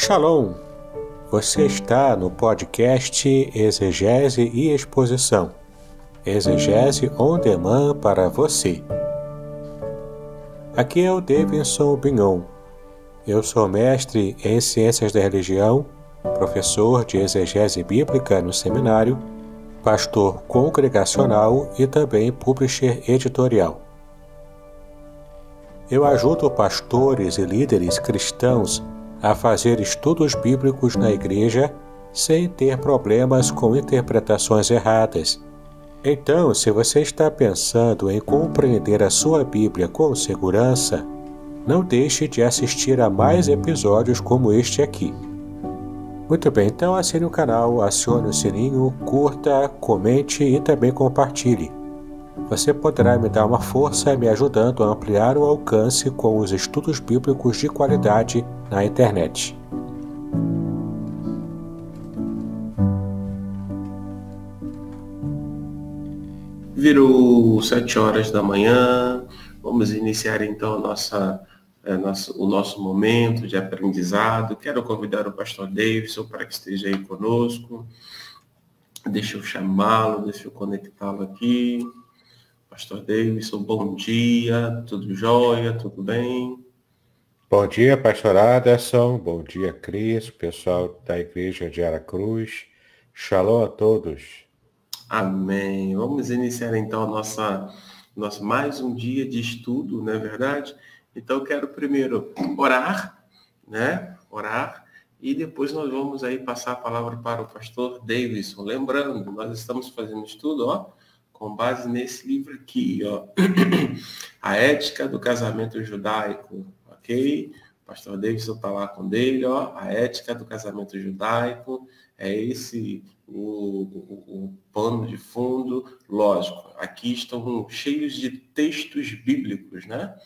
Shalom! Você está no podcast Exegese e Exposição. Exegese on demand para você. Aqui é o Davidson Bignon. Eu sou mestre em Ciências da Religião, professor de Exegese Bíblica no seminário, pastor congregacional e também publisher editorial. Eu ajudo pastores e líderes cristãos a fazer estudos bíblicos na igreja sem ter problemas com interpretações erradas. Então, se você está pensando em compreender a sua Bíblia com segurança, não deixe de assistir a mais episódios como este aqui. Muito bem, então assine o canal, acione o sininho, curta, comente e também compartilhe. Você poderá me dar uma força me ajudando a ampliar o alcance com os estudos bíblicos de qualidade na internet. Virou 7 horas da manhã, vamos iniciar então o nosso momento de aprendizado. Quero convidar o pastor Davidson para que esteja aí conosco. Deixa eu chamá-lo, deixa eu conectá-lo aqui. Pastor Davidson, bom dia, tudo jóia, tudo bem? Bom dia, pastor Aderson, bom dia, Cris, pessoal da igreja de Aracruz. Shalom a todos. Amém. Vamos iniciar então nosso mais um dia de estudo, não é verdade? Então eu quero primeiro orar, né? Orar, e depois nós vamos aí passar a palavra para o pastor Davidson. Lembrando, nós estamos fazendo estudo, ó, com base nesse livro aqui, ó. A Ética do Casamento Judaico, ok? O pastor Davidson está lá com dele, ó. A Ética do Casamento Judaico, é esse o pano de fundo. Lógico, aqui estão cheios de textos bíblicos, né?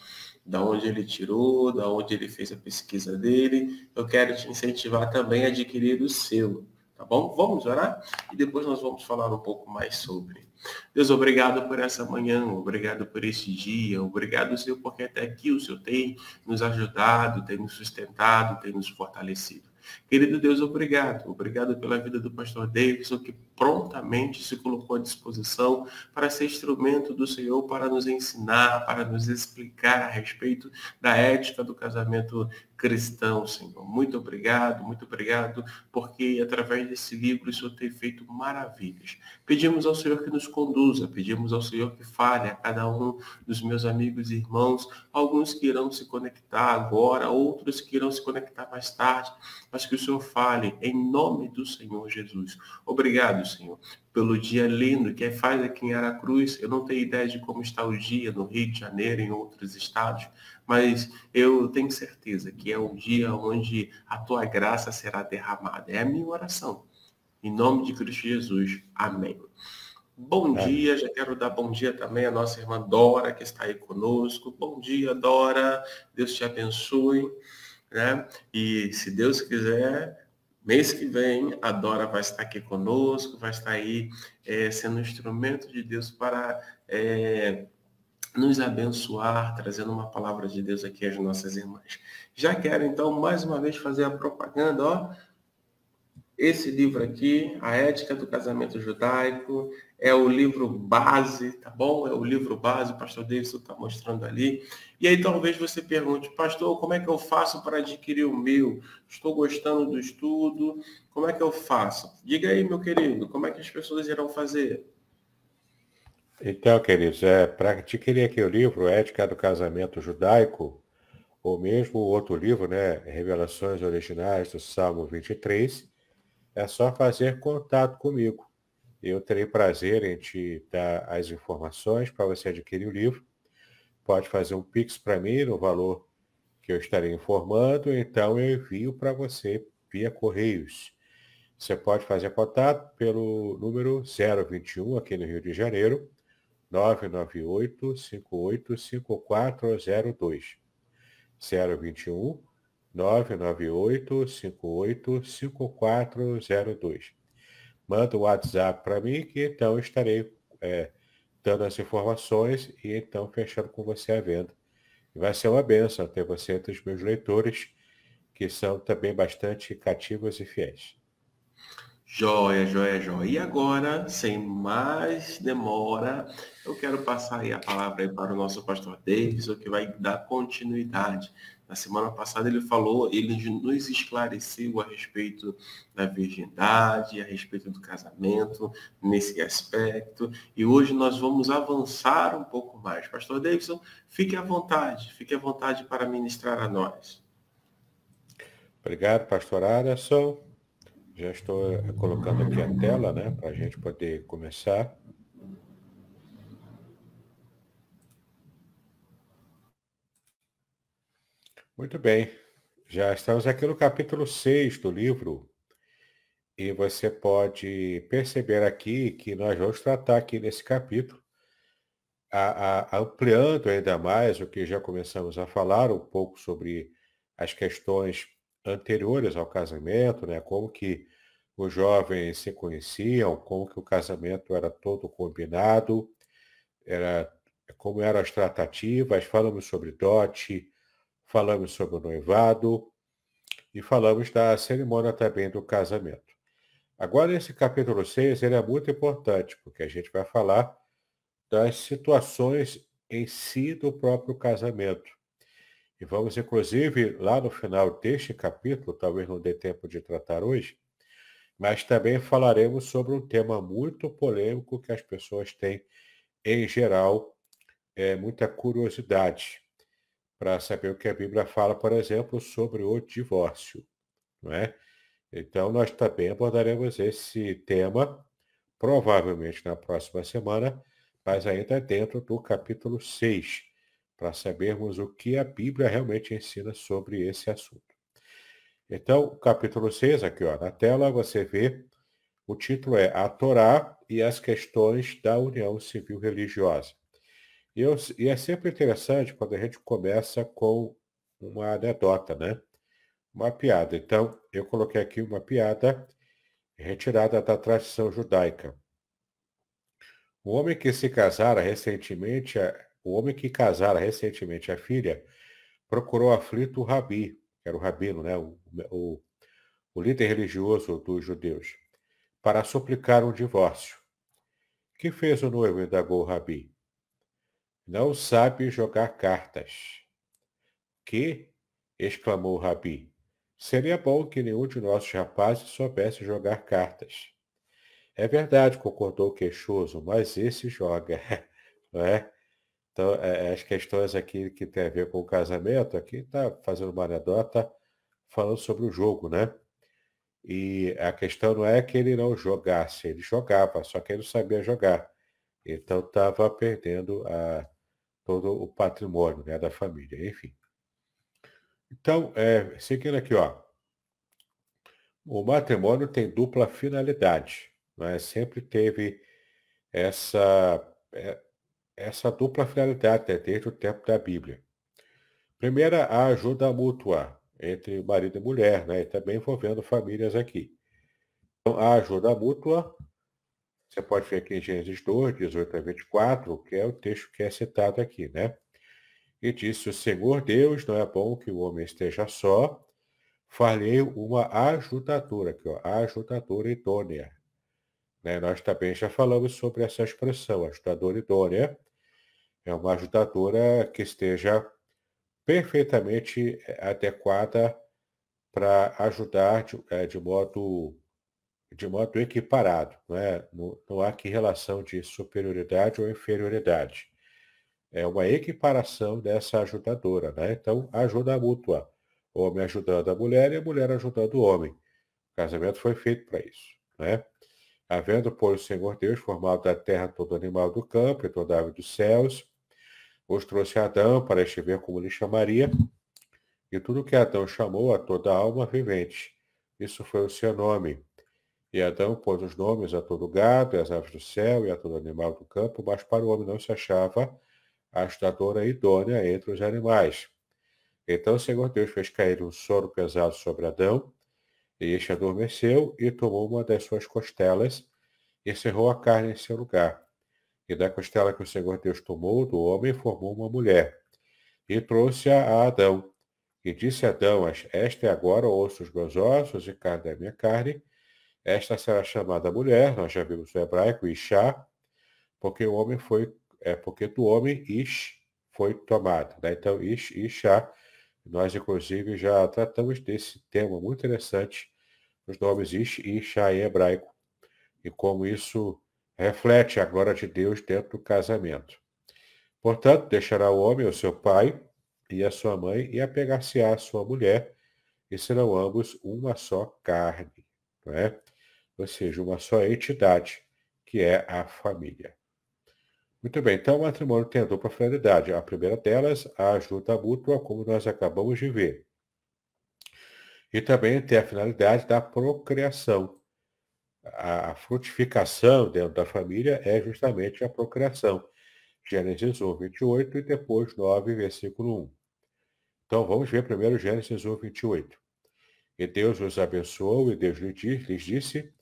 Da onde ele tirou, da onde ele fez a pesquisa dele. Eu quero te incentivar também a adquirir o seu, tá bom? Vamos orar? E depois nós vamos falar um pouco mais sobre. Deus, obrigado por essa manhã, obrigado por esse dia, obrigado, Senhor, porque até aqui o Senhor tem nos ajudado, tem nos sustentado, tem nos fortalecido. Querido Deus, obrigado. Obrigado pela vida do pastor Davidson, que prontamente se colocou à disposição para ser instrumento do Senhor, para nos ensinar, para nos explicar a respeito da ética do casamento cristão, Senhor. Muito obrigado, porque através desse livro o Senhor tem feito maravilhas. Pedimos ao Senhor que nos conduza, pedimos ao Senhor que fale a cada um dos meus amigos e irmãos, alguns que irão se conectar agora, outros que irão se conectar mais tarde, mas que o Senhor fale em nome do Senhor Jesus. Obrigado, Senhor, pelo dia lindo que faz aqui em Aracruz. Eu não tenho ideia de como está o dia no Rio de Janeiro, em outros estados, mas eu tenho certeza que é um dia onde a tua graça será derramada. É a minha oração. Em nome de Cristo Jesus. Amém. Bom dia, já quero dar bom dia também à nossa irmã Dora, que está aí conosco. Bom dia, Dora. Deus te abençoe, né? E se Deus quiser, mês que vem, a Dora vai estar aqui conosco, vai estar aí sendo um instrumento de Deus para nos abençoar, trazendo uma palavra de Deus aqui às nossas irmãs. Já quero, então, mais uma vez fazer a propaganda, ó. Esse livro aqui, A Ética do Casamento Judaico, é o livro base, tá bom? É o livro base, o pastor Davidson está mostrando ali. E aí talvez você pergunte, pastor, como é que eu faço para adquirir o meu? Estou gostando do estudo, como é que eu faço? Diga aí, meu querido, como é que as pessoas irão fazer? Então, queridos, para adquirir aqui o livro Ética do Casamento Judaico, ou mesmo o outro livro, né, Revelações Originais do Salmo 23, é só fazer contato comigo. Eu terei prazer em te dar as informações para você adquirir o livro. Pode fazer um Pix para mim no valor que eu estarei informando, então eu envio para você via Correios. Você pode fazer contato pelo número 021 aqui no Rio de Janeiro, 998-585402. 021 998-585402. Manda o WhatsApp para mim que então estarei dando as informações e então fechando com você a venda. E vai ser uma bênção ter você entre os meus leitores que são também bastante cativas e fiéis. Joia, joia, joia. E agora, sem mais demora, eu quero passar aí a palavra aí para o nosso pastor Davidson, que vai dar continuidade. Na semana passada ele falou, ele nos esclareceu a respeito da virgindade, a respeito do casamento, nesse aspecto. E hoje nós vamos avançar um pouco mais. Pastor Davidson, fique à vontade para ministrar a nós. Obrigado, pastor Anderson. Já estou colocando aqui a tela, né, para a gente poder começar. Muito bem. Já estamos aqui no capítulo 6 do livro. E você pode perceber aqui que nós vamos tratar aqui nesse capítulo, ampliando ainda mais o que já começamos a falar, um pouco sobre as questões anteriores ao casamento, né? Como que os jovens se conheciam, como que o casamento era todo combinado, era, como eram as tratativas, falamos sobre dote, falamos sobre o noivado e falamos da cerimônia também do casamento. Agora, esse capítulo 6 ele é muito importante, porque a gente vai falar das situações em si do próprio casamento. E vamos, inclusive, lá no final deste capítulo, talvez não dê tempo de tratar hoje, mas também falaremos sobre um tema muito polêmico que as pessoas têm, em geral, muita curiosidade para saber o que a Bíblia fala, por exemplo, sobre o divórcio, não é? Então, nós também abordaremos esse tema, provavelmente na próxima semana, mas ainda dentro do capítulo 6, para sabermos o que a Bíblia realmente ensina sobre esse assunto. Então, o capítulo 6, aqui ó, na tela, você vê, o título é A Torá e as questões da união civil religiosa. E é sempre interessante quando a gente começa com uma anedota, né? Uma piada. Então, eu coloquei aqui uma piada retirada da tradição judaica. O homem que casara recentemente a filha, procurou aflito o rabi, que era o rabino, né, o líder religioso dos judeus, para suplicar um divórcio. Que fez o noivo? Indagou o rabi. Não sabe jogar cartas. Que? Exclamou o rabi. Seria bom que nenhum de nossos rapazes soubesse jogar cartas. É verdade, concordou o queixoso, mas esse joga, não é? Então, as questões aqui que tem a ver com o casamento, aqui está fazendo uma anedota falando sobre o jogo, né? E a questão não é que ele não jogasse, ele jogava, só que ele não sabia jogar. Então estava perdendo todo o patrimônio, né, da família, enfim. Então, seguindo aqui, ó, o matrimônio tem dupla finalidade, né? Sempre teve essa, é, essa dupla finalidade, né, desde o tempo da Bíblia. Primeira, a ajuda mútua entre marido e mulher, né? E também envolvendo famílias aqui. Então, a ajuda mútua, você pode ver aqui em Gênesis 2, 18 a 24, que é o texto que é citado aqui, né? E disse: O Senhor Deus, não é bom que o homem esteja só, far-lhe uma ajudadora, aqui, ó, ajudadora idônea. Né? Nós também já falamos sobre essa expressão, ajudadora idônea. É uma ajudadora que esteja perfeitamente adequada para ajudar de modo equiparado. Não, não há aqui relação de superioridade ou inferioridade. É uma equiparação dessa ajudadora. Né? Então, ajuda mútua. O homem ajudando a mulher e a mulher ajudando o homem. O casamento foi feito para isso. Né? Havendo, pois, o Senhor Deus formado da terra todo animal do campo e toda ave dos céus, os trouxe a Adão para este ver como lhe chamaria, e tudo que Adão chamou a toda alma vivente. Isso foi o seu nome. E Adão pôs os nomes a todo gado, e às aves do céu, e a todo animal do campo, mas para o homem não se achava a ajudadora idônea entre os animais. Então o Senhor Deus fez cair um sono pesado sobre Adão, e este adormeceu, e tomou uma das suas costelas, e cerrou a carne em seu lugar. E da costela que o Senhor Deus tomou do homem, formou uma mulher, e trouxe-a a Adão. E disse Adão, esta é agora o osso dos meus ossos e carne da minha carne. Esta será chamada mulher, nós já vimos no hebraico, Ishá, porque o homem foi, porque do homem Ish foi tomado, né? Então, Ishá, nós inclusive já tratamos desse tema muito interessante, os nomes Ish e Ishá em hebraico, e como isso reflete a glória de Deus dentro do casamento. Portanto, deixará o homem o seu pai e a sua mãe e apegar-se-á à sua mulher, e serão ambos uma só carne, não é? Ou seja, uma só entidade, que é a família. Muito bem, então o matrimônio tem a dupla finalidade. A primeira delas, a ajuda mútua, como nós acabamos de ver. E também tem a finalidade da procriação. A frutificação dentro da família é justamente a procriação. Gênesis 1, 28 e depois 9, versículo 1. Então vamos ver primeiro Gênesis 1, 28. E Deus os abençoou e Deus lhes disse,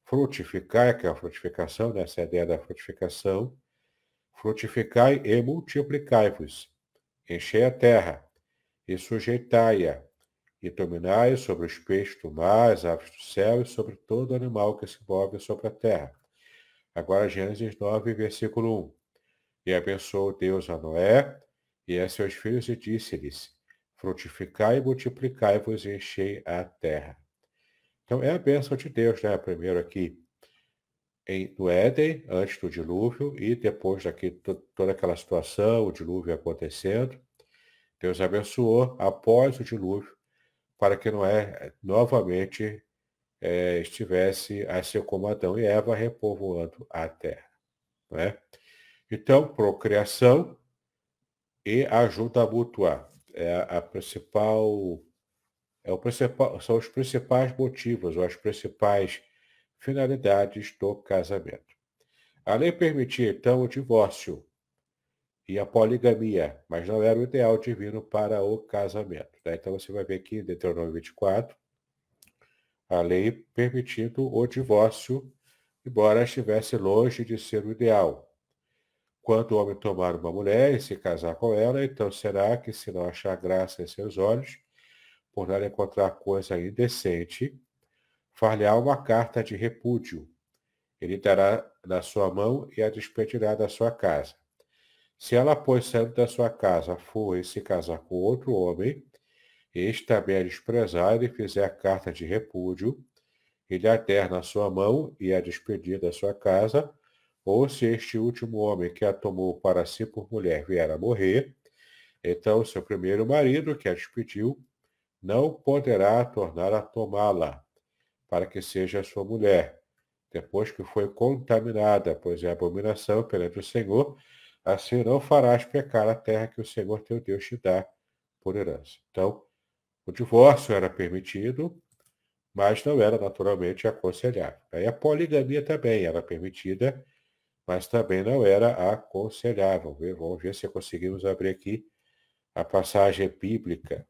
frutificai, que é a frutificação, né? Essa é a ideia da frutificação, frutificai e multiplicai-vos, enchei a terra e sujeitai-a, e dominai sobre os peixes do mar, as aves do céu e sobre todo animal que se move sobre a terra. Agora Gênesis 9, versículo 1. E abençoou Deus a Noé e a seus filhos e disse-lhes, frutificai e multiplicai-vos e enchei a terra. Então é a bênção de Deus, né? Primeiro aqui no Éden, antes do dilúvio, e depois daqui toda aquela situação, o dilúvio acontecendo. Deus abençoou após o dilúvio, para que Noé novamente estivesse assim como Adão e Eva repovoando a terra. Não é? Então, procriação e ajuda mútua são os principais motivos ou as principais finalidades do casamento. A lei permitia, então, o divórcio e a poligamia, mas não era o ideal divino para o casamento. Né? Então, você vai ver aqui em Deuteronômio 24, a lei permitindo o divórcio, embora estivesse longe de ser o ideal. Quando o homem tomar uma mulher e se casar com ela, então será que, se não achar graça em seus olhos, por não encontrar coisa indecente, far-lhe-á uma carta de repúdio. Ele dará na sua mão e a despedirá da sua casa. Se ela, pois, saindo da sua casa, for e se casar com outro homem, este também a desprezar e fizer carta de repúdio, ele a der na sua mão e a despedir da sua casa, ou se este último homem que a tomou para si por mulher vier a morrer, então seu primeiro marido, que a despediu, não poderá tornar a tomá-la, para que seja sua mulher, depois que foi contaminada, pois é abominação perante o Senhor, assim não farás pecar a terra que o Senhor teu Deus te dá por herança. Então, o divórcio era permitido, mas não era naturalmente aconselhável. Aí a poligamia também era permitida, mas também não era aconselhável. Vamos ver se conseguimos abrir aqui a passagem bíblica.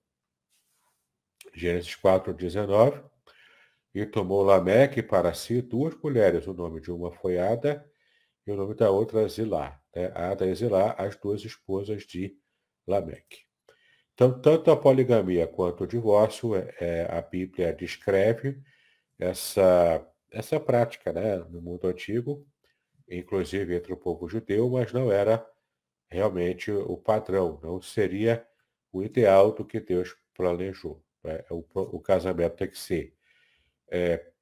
Gênesis 4:19. E tomou Lameque para si duas mulheres. O nome de uma foi Ada e o nome da outra Zilá. Né? Ada e Zilá, as duas esposas de Lameque. Então, tanto a poligamia quanto o divórcio, a Bíblia descreve essa prática, né, no mundo antigo, inclusive entre o povo judeu, mas não era realmente o padrão, não seria o ideal do que Deus planejou. Né? O casamento tem que ser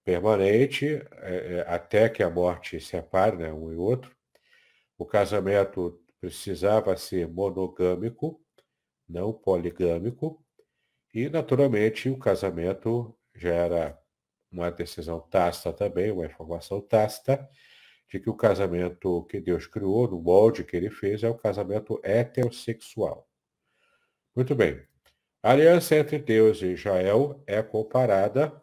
permanente, até que a morte separe, né, um e outro. O casamento precisava ser monogâmico, não poligâmico, e, naturalmente, o casamento já era uma decisão tácita também, uma informação tácita, de que o casamento que Deus criou, no molde que ele fez, é o casamento heterossexual. Muito bem. A aliança entre Deus e Israel é comparada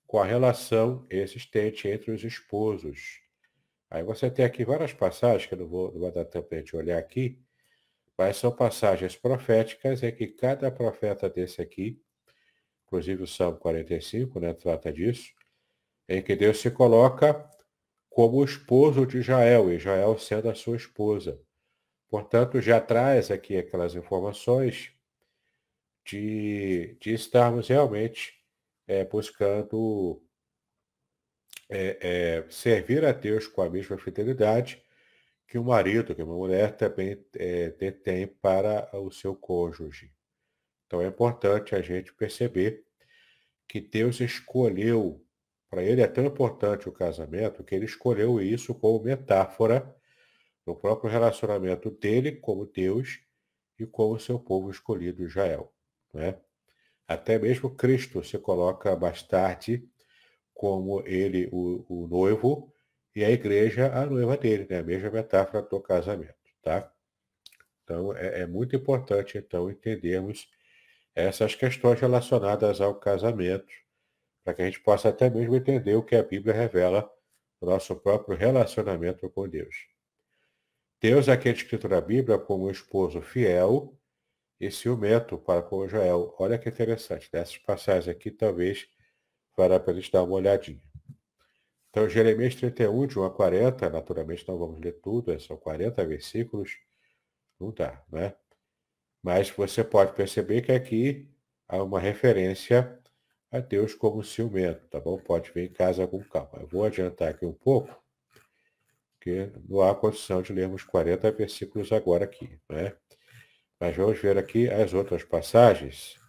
com a relação existente entre os esposos. Aí você tem aqui várias passagens, que eu não vou dar tempo para a gente olhar aqui, mas são passagens proféticas em que cada profeta desse aqui, inclusive o Salmo 45, né, trata disso, em que Deus se coloca como o esposo de Israel, Israel sendo a sua esposa. Portanto, já traz aqui aquelas informações de estarmos realmente buscando servir a Deus com a mesma fidelidade que o marido, que uma mulher também detém para o seu cônjuge. Então é importante a gente perceber que Deus escolheu, para ele é tão importante o casamento, que ele escolheu isso como metáfora no próprio relacionamento dele como Deus e com o seu povo escolhido Israel, né? Até mesmo Cristo se coloca mais tarde como ele, o noivo, e a igreja, a noiva dele, né? A mesma metáfora do casamento, tá? Então, é muito importante, então, entendermos essas questões relacionadas ao casamento, para que a gente possa até mesmo entender o que a Bíblia revela do nosso próprio relacionamento com Deus. Deus é aquele escrito na Bíblia como um esposo fiel e ciumento para com Israel. Olha que interessante, nessas passagens aqui talvez valha para a gente dar uma olhadinha. Então, Jeremias 31, de 1 a 40, naturalmente não vamos ler tudo, são 40 versículos, não dá, né? Mas você pode perceber que aqui há uma referência a Deus como ciumento, tá bom? Pode ver em casa com calma. Eu vou adiantar aqui um pouco, porque não há condição de lermos 40 versículos agora aqui, né? Mas vamos ver aqui as outras passagens.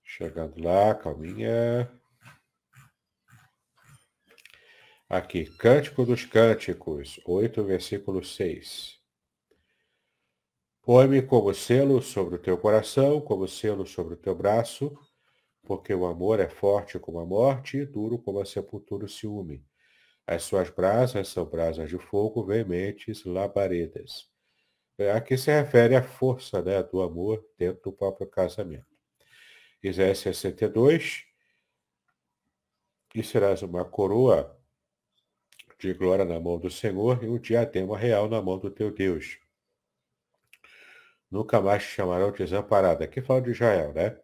Chegando lá, calminha. Aqui, Cântico dos Cânticos, 8, versículo 6. Põe-me como selo sobre o teu coração, como selo sobre o teu braço, porque o amor é forte como a morte e duro como a sepultura o ciúme. As suas brasas são brasas de fogo, veementes, labaredas. Aqui se refere à força, né, do amor dentro do próprio casamento. Isaías 62, e serás uma coroa de glória na mão do Senhor e um diadema real na mão do teu Deus. Nunca mais te chamarão desamparada. Aqui fala de Israel, né?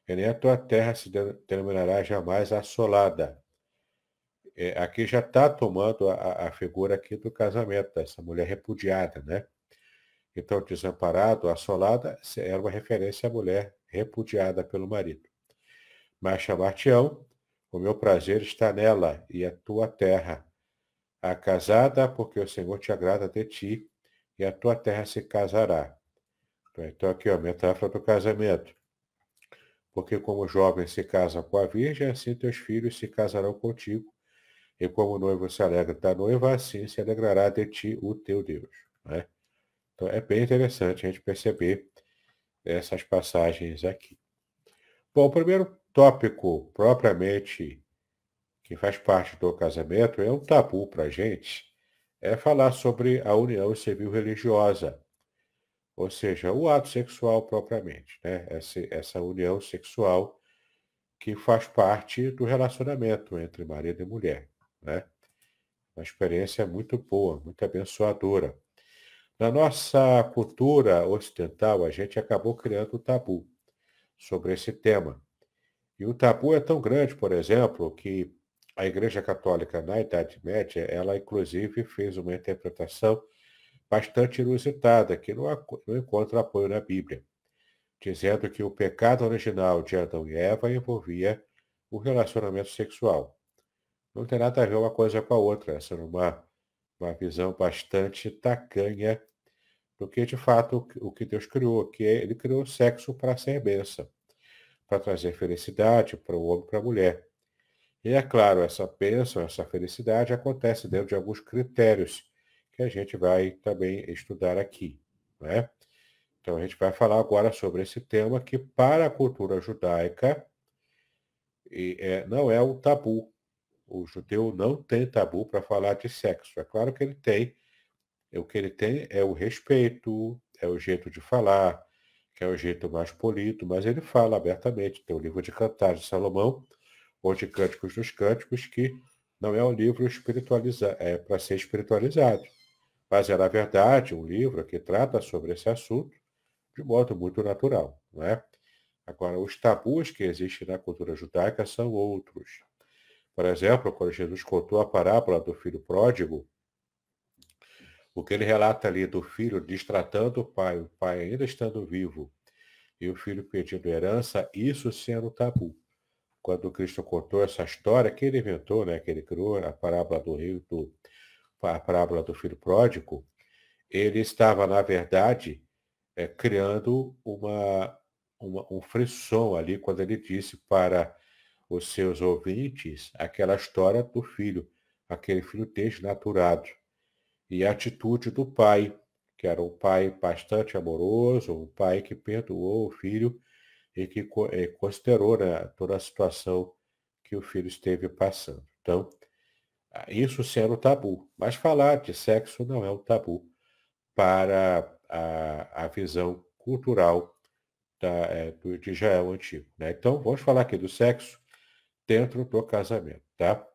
E nem a tua terra se denominará jamais assolada. Aqui já está tomando a figura aqui do casamento, dessa mulher repudiada, né? Então, desamparado, assolada, era uma referência à mulher repudiada pelo marido. Mas chamar-te-ão, o meu prazer está nela, e a tua terra. A casada, porque o Senhor te agrada de ti, e a tua terra se casará. Então, aqui, ó, a metáfora do casamento. Porque como o jovem se casa com a virgem, assim teus filhos se casarão contigo. E como o noivo se alegra da noiva, assim se alegrará de ti o teu Deus. Né? Então, é bem interessante a gente perceber essas passagens aqui. Bom, o primeiro tópico, propriamente, que faz parte do casamento, é um tabu para a gente, é falar sobre a união civil religiosa, ou seja, o ato sexual propriamente, né? Essa união sexual que faz parte do relacionamento entre marido e mulher, né? Uma experiência muito boa, muito abençoadora. Na nossa cultura ocidental, a gente acabou criando um tabu sobre esse tema. E o tabu é tão grande, por exemplo, que a Igreja Católica, na Idade Média, ela inclusive fez uma interpretação bastante inusitada, que não encontra apoio na Bíblia, dizendo que o pecado original de Adão e Eva envolvia o relacionamento sexual. Não tem nada a ver uma coisa com a outra, essa é uma visão bastante tacanha do que, de fato, o que Deus criou, que ele criou o sexo para ser bênção, para trazer felicidade para o homem e para a mulher. E é claro, essa bênção, essa felicidade acontece dentro de alguns critérios que a gente vai também estudar aqui, né? Então a gente vai falar agora sobre esse tema que para a cultura judaica não é um tabu. O judeu não tem tabu para falar de sexo. É claro que ele tem. O que ele tem é o respeito, é o jeito de falar, que é o jeito mais polido, mas ele fala abertamente. Tem o livro de Cantares de Salomão, ou de Cânticos dos Cânticos, que não é um livro para ser espiritualizado, mas é, na verdade, um livro que trata sobre esse assunto de modo muito natural, não é? Agora, os tabus que existem na cultura judaica são outros. Por exemplo, quando Jesus contou a parábola do filho pródigo, O que ele relata ali do filho destratando o pai ainda estando vivo, e o filho pedindo herança, isso sendo tabu. Quando Cristo contou essa história, que ele inventou, né, que ele criou a parábola a parábola do filho pródigo, ele estava, na verdade, criando um frisson ali, quando ele disse para os seus ouvintes aquela história do filho, aquele filho desnaturado. E a atitude do pai, que era um pai bastante amoroso, um pai que perdoou o filho e que considerou, né, toda a situação que o filho esteve passando. Então, isso sendo tabu. Mas falar de sexo não é um tabu para a visão cultural de Israel antigo. Né? Então, vamos falar aqui do sexo dentro do casamento. Tá?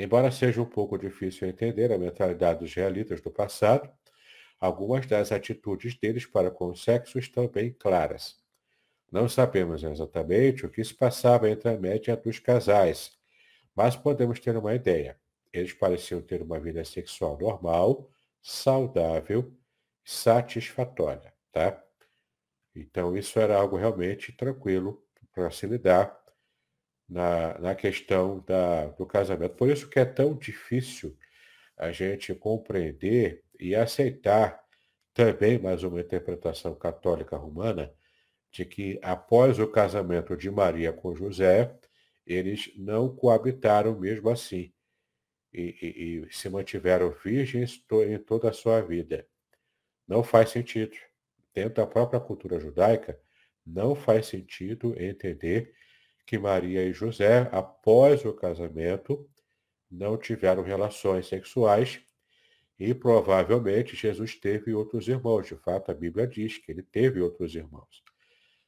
Embora seja um pouco difícil entender a mentalidade dos israelitas do passado, algumas das atitudes deles para com o sexo estão bem claras. Não sabemos exatamente o que se passava entre a média dos casais, mas podemos ter uma ideia. Eles pareciam ter uma vida sexual normal, saudável, satisfatória, tá? Então isso era algo realmente tranquilo para se lidar na questão do casamento. Por isso que é tão difícil a gente compreender e aceitar também mais uma interpretação católica romana de que após o casamento de Maria com José, eles não coabitaram mesmo assim e se mantiveram virgens em toda a sua vida. Não faz sentido. Dentro da própria cultura judaica, não faz sentido entender que Maria e José, após o casamento, não tiveram relações sexuais e provavelmente Jesus teve outros irmãos. De fato, a Bíblia diz que ele teve outros irmãos.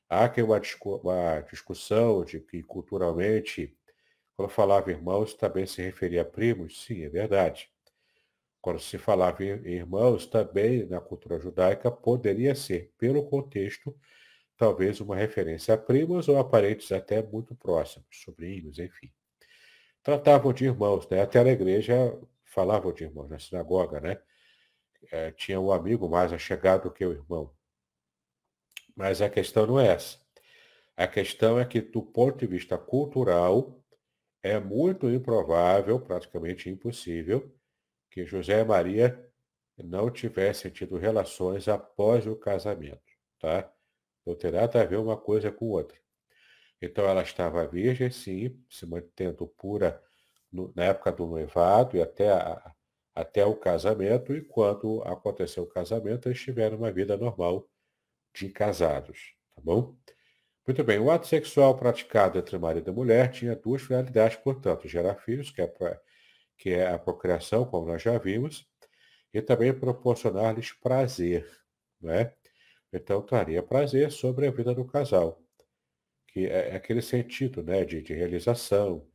Há aqui uma discussão de que culturalmente, quando falava irmãos, também se referia a primos. Sim, é verdade. Quando se falava em irmãos, também na cultura judaica poderia ser, pelo contexto, talvez uma referência a primos ou a parentes até muito próximos, sobrinhos, enfim. Tratavam de irmãos, né? Até na igreja falavam de irmãos, na sinagoga, né? Tinha um amigo mais achegado que o irmão. Mas a questão não é essa. A questão é que, do ponto de vista cultural, é muito improvável, praticamente impossível, que José e Maria não tivessem tido relações após o casamento, tá? Não tem nada a ver uma coisa com outra. Então ela estava virgem, sim, se mantendo pura na época do noivado e até o casamento, e quando aconteceu o casamento, eles tiveram uma vida normal de casados, tá bom? Muito bem, o ato sexual praticado entre marido e mulher tinha duas finalidades, portanto, gerar filhos, que é a procriação, como nós já vimos, e também proporcionar-lhes prazer, né? Então, traria prazer sobre a vida do casal, que é aquele sentido, né, de realização,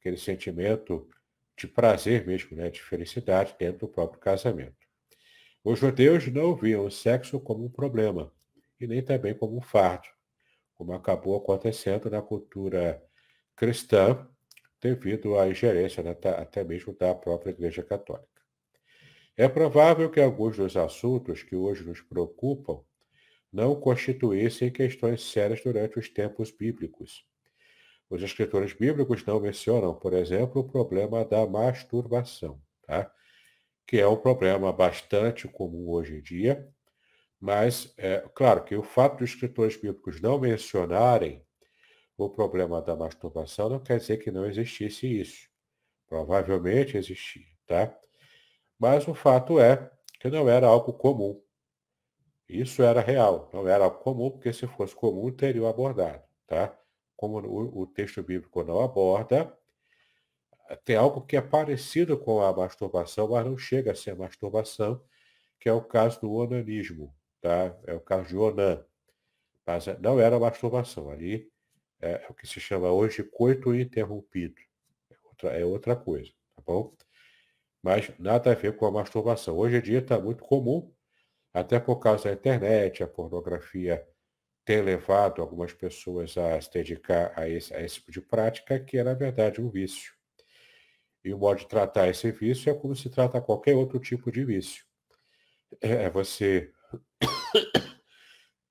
aquele sentimento de prazer mesmo, né, de felicidade dentro do próprio casamento. Os judeus não viam o sexo como um problema, e nem também como um fardo, como acabou acontecendo na cultura cristã, devido à ingerência, né, até mesmo da própria Igreja Católica. É provável que alguns dos assuntos que hoje nos preocupam não constituíssem questões sérias durante os tempos bíblicos. Os escritores bíblicos não mencionam, por exemplo, o problema da masturbação, tá? Que é um problema bastante comum hoje em dia, mas é claro que o fato dos escritores bíblicos não mencionarem o problema da masturbação não quer dizer que não existisse isso. Provavelmente existia, tá? Mas o fato é que não era algo comum. Isso era real, não era algo comum, porque se fosse comum, teriam abordado, tá? Como o texto bíblico não aborda, tem algo que é parecido com a masturbação, mas não chega a ser masturbação, que é o caso do onanismo, tá? É o caso de Onã. Mas não era masturbação, ali é o que se chama hoje de coito interrompido. É outra coisa, tá bom? Mas nada a ver com a masturbação. Hoje em dia está muito comum, até por causa da internet, a pornografia tem levado algumas pessoas a se dedicar a esse tipo de prática, que é, na verdade, um vício. E o modo de tratar esse vício é como se trata qualquer outro tipo de vício. é você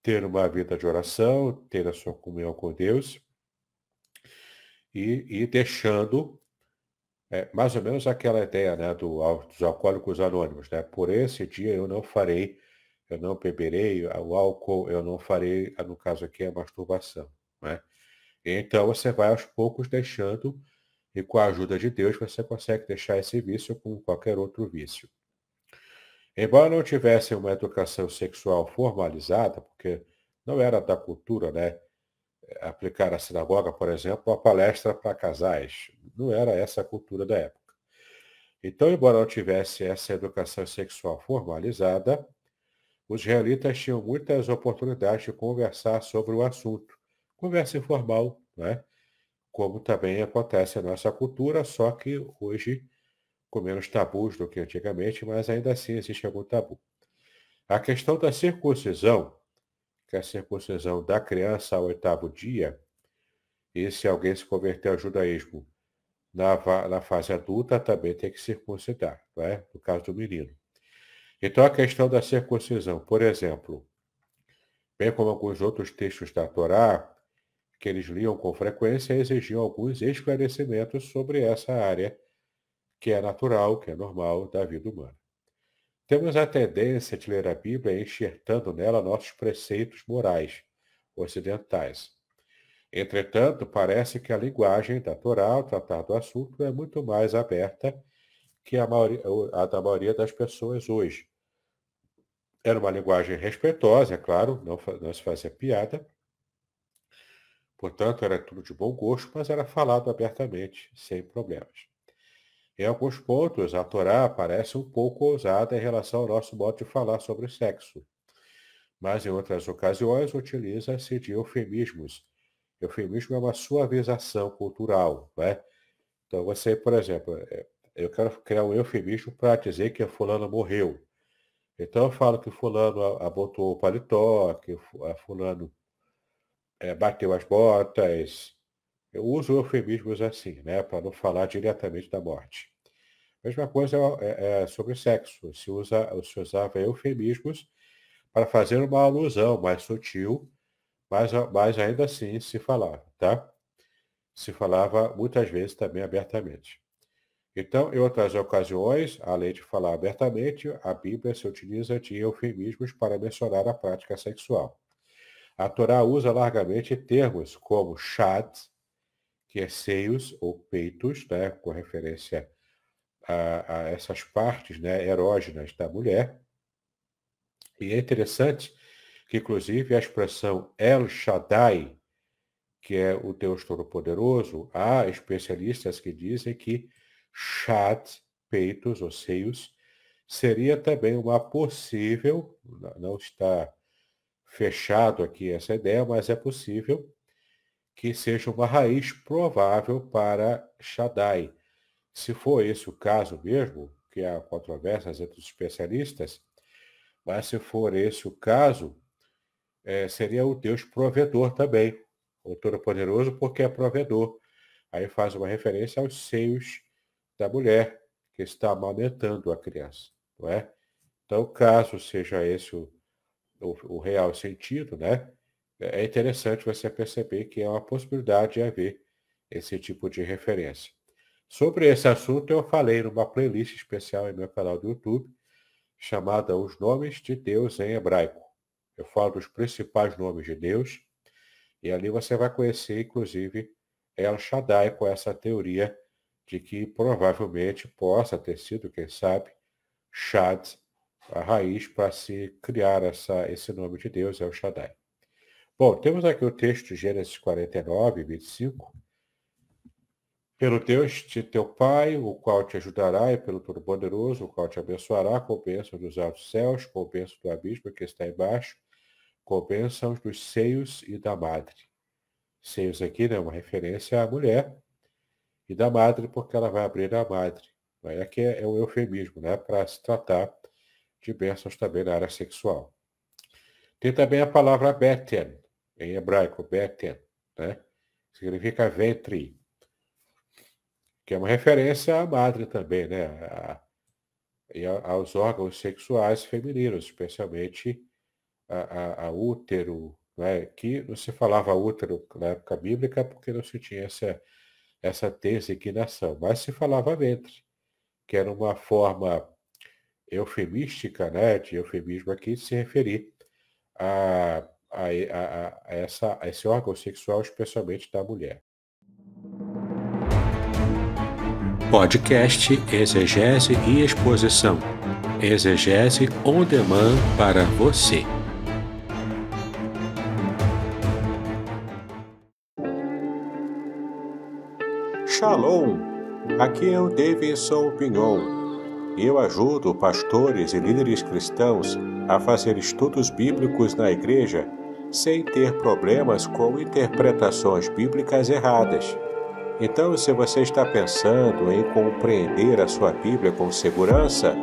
ter uma vida de oração, ter a sua comunhão com Deus e deixando mais ou menos aquela ideia, né, dos alcoólicos anônimos, né? Por esse dia eu não farei, eu não beberei o álcool, eu não farei, no caso aqui, a masturbação, né? Então você vai aos poucos deixando e com a ajuda de Deus você consegue deixar esse vício como qualquer outro vício. Embora não tivesse uma educação sexual formalizada, porque não era da cultura, né? Aplicar na sinagoga, por exemplo, uma palestra para casais. Não era essa a cultura da época. Então, embora não tivesse essa educação sexual formalizada, os israelitas tinham muitas oportunidades de conversar sobre o assunto. Conversa informal, né? Como também acontece na nossa cultura, só que hoje com menos tabus do que antigamente, mas ainda assim existe algum tabu. A questão da circuncisão, que é a circuncisão da criança ao 8º dia, e se alguém se converter ao judaísmo na fase adulta, também tem que circuncidar, não é? No caso do menino. Então, a questão da circuncisão, por exemplo, bem como alguns outros textos da Torá, que eles liam com frequência, exigiam alguns esclarecimentos sobre essa área que é natural, que é normal da vida humana. Temos a tendência de ler a Bíblia enxertando nela nossos preceitos morais ocidentais. Entretanto, parece que a linguagem da Torá ao tratar do assunto é muito mais aberta que a da maioria das pessoas hoje. Era uma linguagem respeitosa, é claro, não se fazia piada, portanto era tudo de bom gosto, mas era falado abertamente, sem problemas. Em alguns pontos, a Torá parece um pouco ousada em relação ao nosso modo de falar sobre sexo, mas em outras ocasiões utiliza-se de eufemismos. Eufemismo é uma suavização cultural, né? Então você, por exemplo, eu quero criar um eufemismo para dizer que fulano morreu. Então eu falo que fulano abotoou o paletó, que fulano bateu as botas. Eu uso eufemismos assim, né, para não falar diretamente da morte. Mesma coisa é sobre sexo. Se usava eufemismos para fazer uma alusão mais sutil, mas ainda assim se falava, tá? Se falava muitas vezes também abertamente. Então, em outras ocasiões, além de falar abertamente, a Bíblia se utiliza de eufemismos para mencionar a prática sexual. A Torá usa largamente termos como shad, que é seios ou peitos, né, com referência a essas partes, né, erógenas da mulher. E é interessante que, inclusive, a expressão El Shaddai, que é o Deus Todo-Poderoso, há especialistas que dizem que Shad, peitos ou seios, seria também uma possível, não está fechado aqui essa ideia, mas é possível que seja uma raiz provável para Shaddai. Se for esse o caso mesmo, que há controvérsias entre os especialistas, mas se for esse o caso, seria o Deus provedor também, o Todo-Poderoso, porque é provedor. Aí faz uma referência aos seios da mulher que está amamentando a criança, não é? Então, caso seja esse o real sentido, né? É interessante você perceber que é uma possibilidade de haver esse tipo de referência. Sobre esse assunto, eu falei numa playlist especial em meu canal do YouTube, chamada Os Nomes de Deus em Hebraico. Eu falo dos principais nomes de Deus, e ali você vai conhecer, inclusive, El Shaddai com essa teoria de que provavelmente possa ter sido, quem sabe, Shad, a raiz para se criar esse nome de Deus, El Shaddai. Bom, temos aqui o texto de Gênesis 49, 25. Pelo Deus de teu Pai, o qual te ajudará, e pelo Todo-Poderoso, o qual te abençoará, com bênçãos dos altos céus, com bênção do abismo que está embaixo, com bênçãos dos seios e da madre. Seios aqui, né, uma referência à mulher, e da madre, porque ela vai abrir a madre. Aí aqui é um eufemismo, né, para se tratar de bênçãos também na área sexual. Tem também a palavra beten, em hebraico, beten, né, significa ventre, que é uma referência à madre também, né, e aos órgãos sexuais femininos, especialmente a útero, né? Que não se falava útero na época bíblica porque não se tinha essa designação, mas se falava ventre, que era uma forma eufemística, né, de eufemismo aqui, de se referir a esse órgão sexual, especialmente da mulher. Podcast Exegese e Exposição. Exegese on demand para você. Shalom! Aqui é o Davidson Pignon. Eu ajudo pastores e líderes cristãos a fazer estudos bíblicos na igreja sem ter problemas com interpretações bíblicas erradas. Então, se você está pensando em compreender a sua Bíblia com segurança,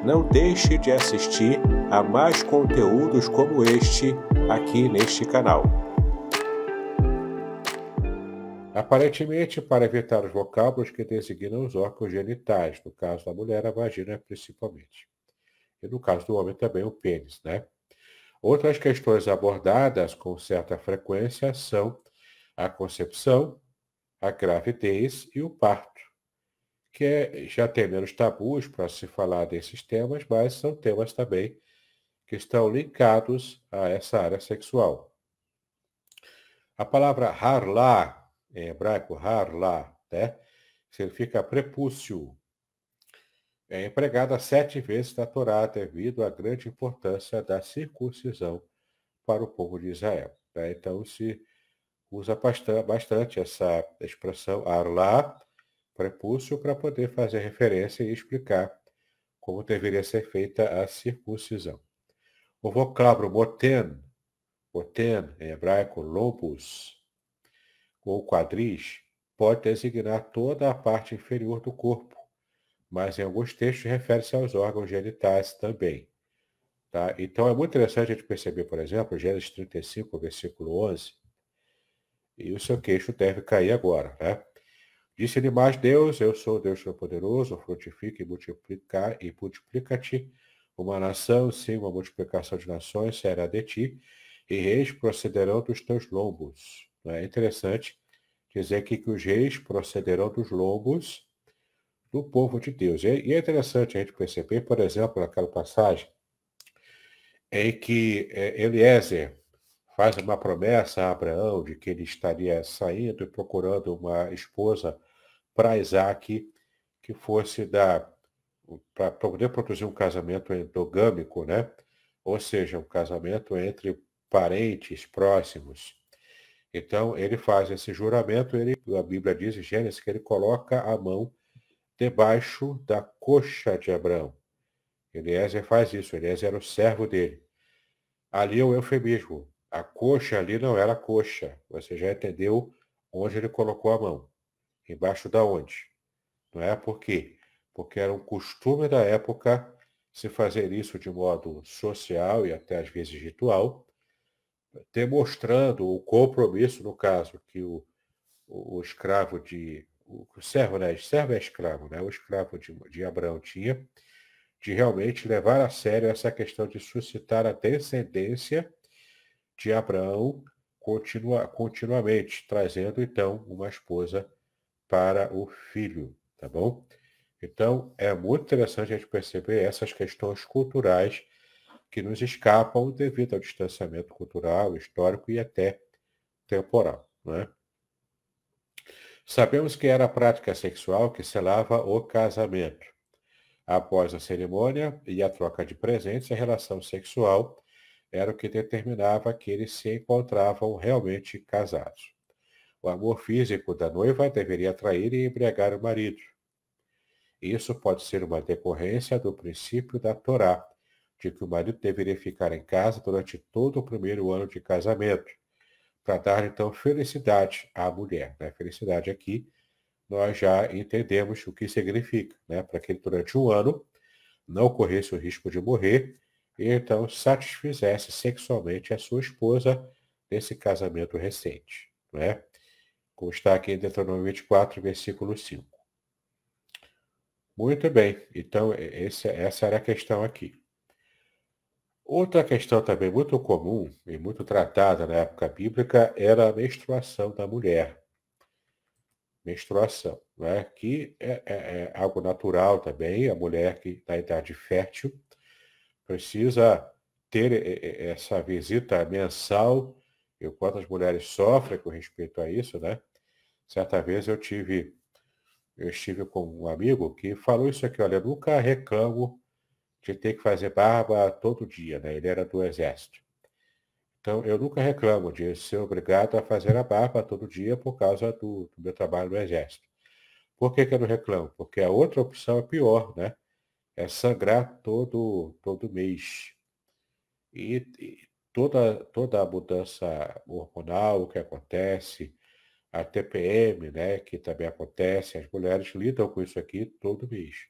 não deixe de assistir a mais conteúdos como este aqui neste canal. Aparentemente, para evitar os vocábulos que designam os órgãos genitais, no caso da mulher, a vagina principalmente. E no caso do homem também o pênis, né? Outras questões abordadas com certa frequência são a concepção, a gravidez e o parto, que já tem menos tabus para se falar desses temas, mas são temas também que estão linkados a essa área sexual. A palavra harla, em hebraico harla, né, significa prepúcio. É empregada 7 vezes na Torá devido à grande importância da circuncisão para o povo de Israel. Né? Então se usa bastante essa expressão harla, prepúcio, para poder fazer referência e explicar como deveria ser feita a circuncisão. O vocábulo moten em hebraico lobus, ou quadris, pode designar toda a parte inferior do corpo, mas em alguns textos refere-se aos órgãos genitais também. Tá? Então é muito interessante a gente perceber, por exemplo, Gênesis 35, versículo 11, e o seu queixo deve cair agora, né? Disse-lhe mais Deus, eu sou Deus Todo-Poderoso, frutifica e multiplica-te uma nação, sim, uma multiplicação de nações será de ti, e reis procederão dos teus lombos. É interessante dizer aqui que os reis procederão dos lombos do povo de Deus. E é interessante a gente perceber, por exemplo, naquela passagem em que Eliezer faz uma promessa a Abraão de que ele estaria saindo e procurando uma esposa para Isaac que fosse para poder produzir um casamento endogâmico, né? Ou seja, um casamento entre parentes próximos. Então, ele faz esse juramento, a Bíblia diz em Gênesis que ele coloca a mão debaixo da coxa de Abraão. Eliezer faz isso, Eliezer era o servo dele. Ali é o eufemismo. A coxa ali não era coxa. Você já entendeu onde ele colocou a mão. Embaixo da onde? Não é por quê? Porque era um costume da época se fazer isso de modo social e até às vezes ritual, demonstrando o compromisso, no caso, que o escravo o servo, né? Servo é escravo, né? O escravo de Abraão tinha, de realmente levar a sério essa questão de suscitar a descendência de Abraão continuamente, trazendo então uma esposa para o filho, tá bom? Então, é muito interessante a gente perceber essas questões culturais que nos escapam devido ao distanciamento cultural, histórico e até temporal, né? Sabemos que era a prática sexual que selava o casamento. Após a cerimônia e a troca de presentes, a relação sexual era o que determinava que eles se encontravam realmente casados. O amor físico da noiva deveria atrair e embriagar o marido. Isso pode ser uma decorrência do princípio da Torá, de que o marido deveria ficar em casa durante todo o primeiro ano de casamento, para dar então felicidade à mulher. Né? Felicidade aqui, nós já entendemos o que significa, né? Para que ele durante um ano não corresse o risco de morrer e então satisfizesse sexualmente a sua esposa nesse casamento recente. Né? Como está aqui em Deuteronômio 24, versículo 5. Muito bem. Então, essa era a questão aqui. Outra questão também muito comum e muito tratada na época bíblica era a menstruação da mulher. Menstruação, né? Que é algo natural também. A mulher que na idade fértil precisa ter essa visita mensal. E o quanto as mulheres sofrem com respeito a isso, né? Certa vez eu estive com um amigo que falou isso aqui, olha, eu nunca reclamo de ter que fazer barba todo dia, né? Ele era do exército. Então, eu nunca reclamo de ser obrigado a fazer a barba todo dia por causa do meu trabalho no exército. Por que que eu não reclamo? Porque a outra opção é pior, né? É sangrar todo mês. E toda a mudança hormonal que acontece, a TPM, né, que também acontece, as mulheres lidam com isso aqui todo mês.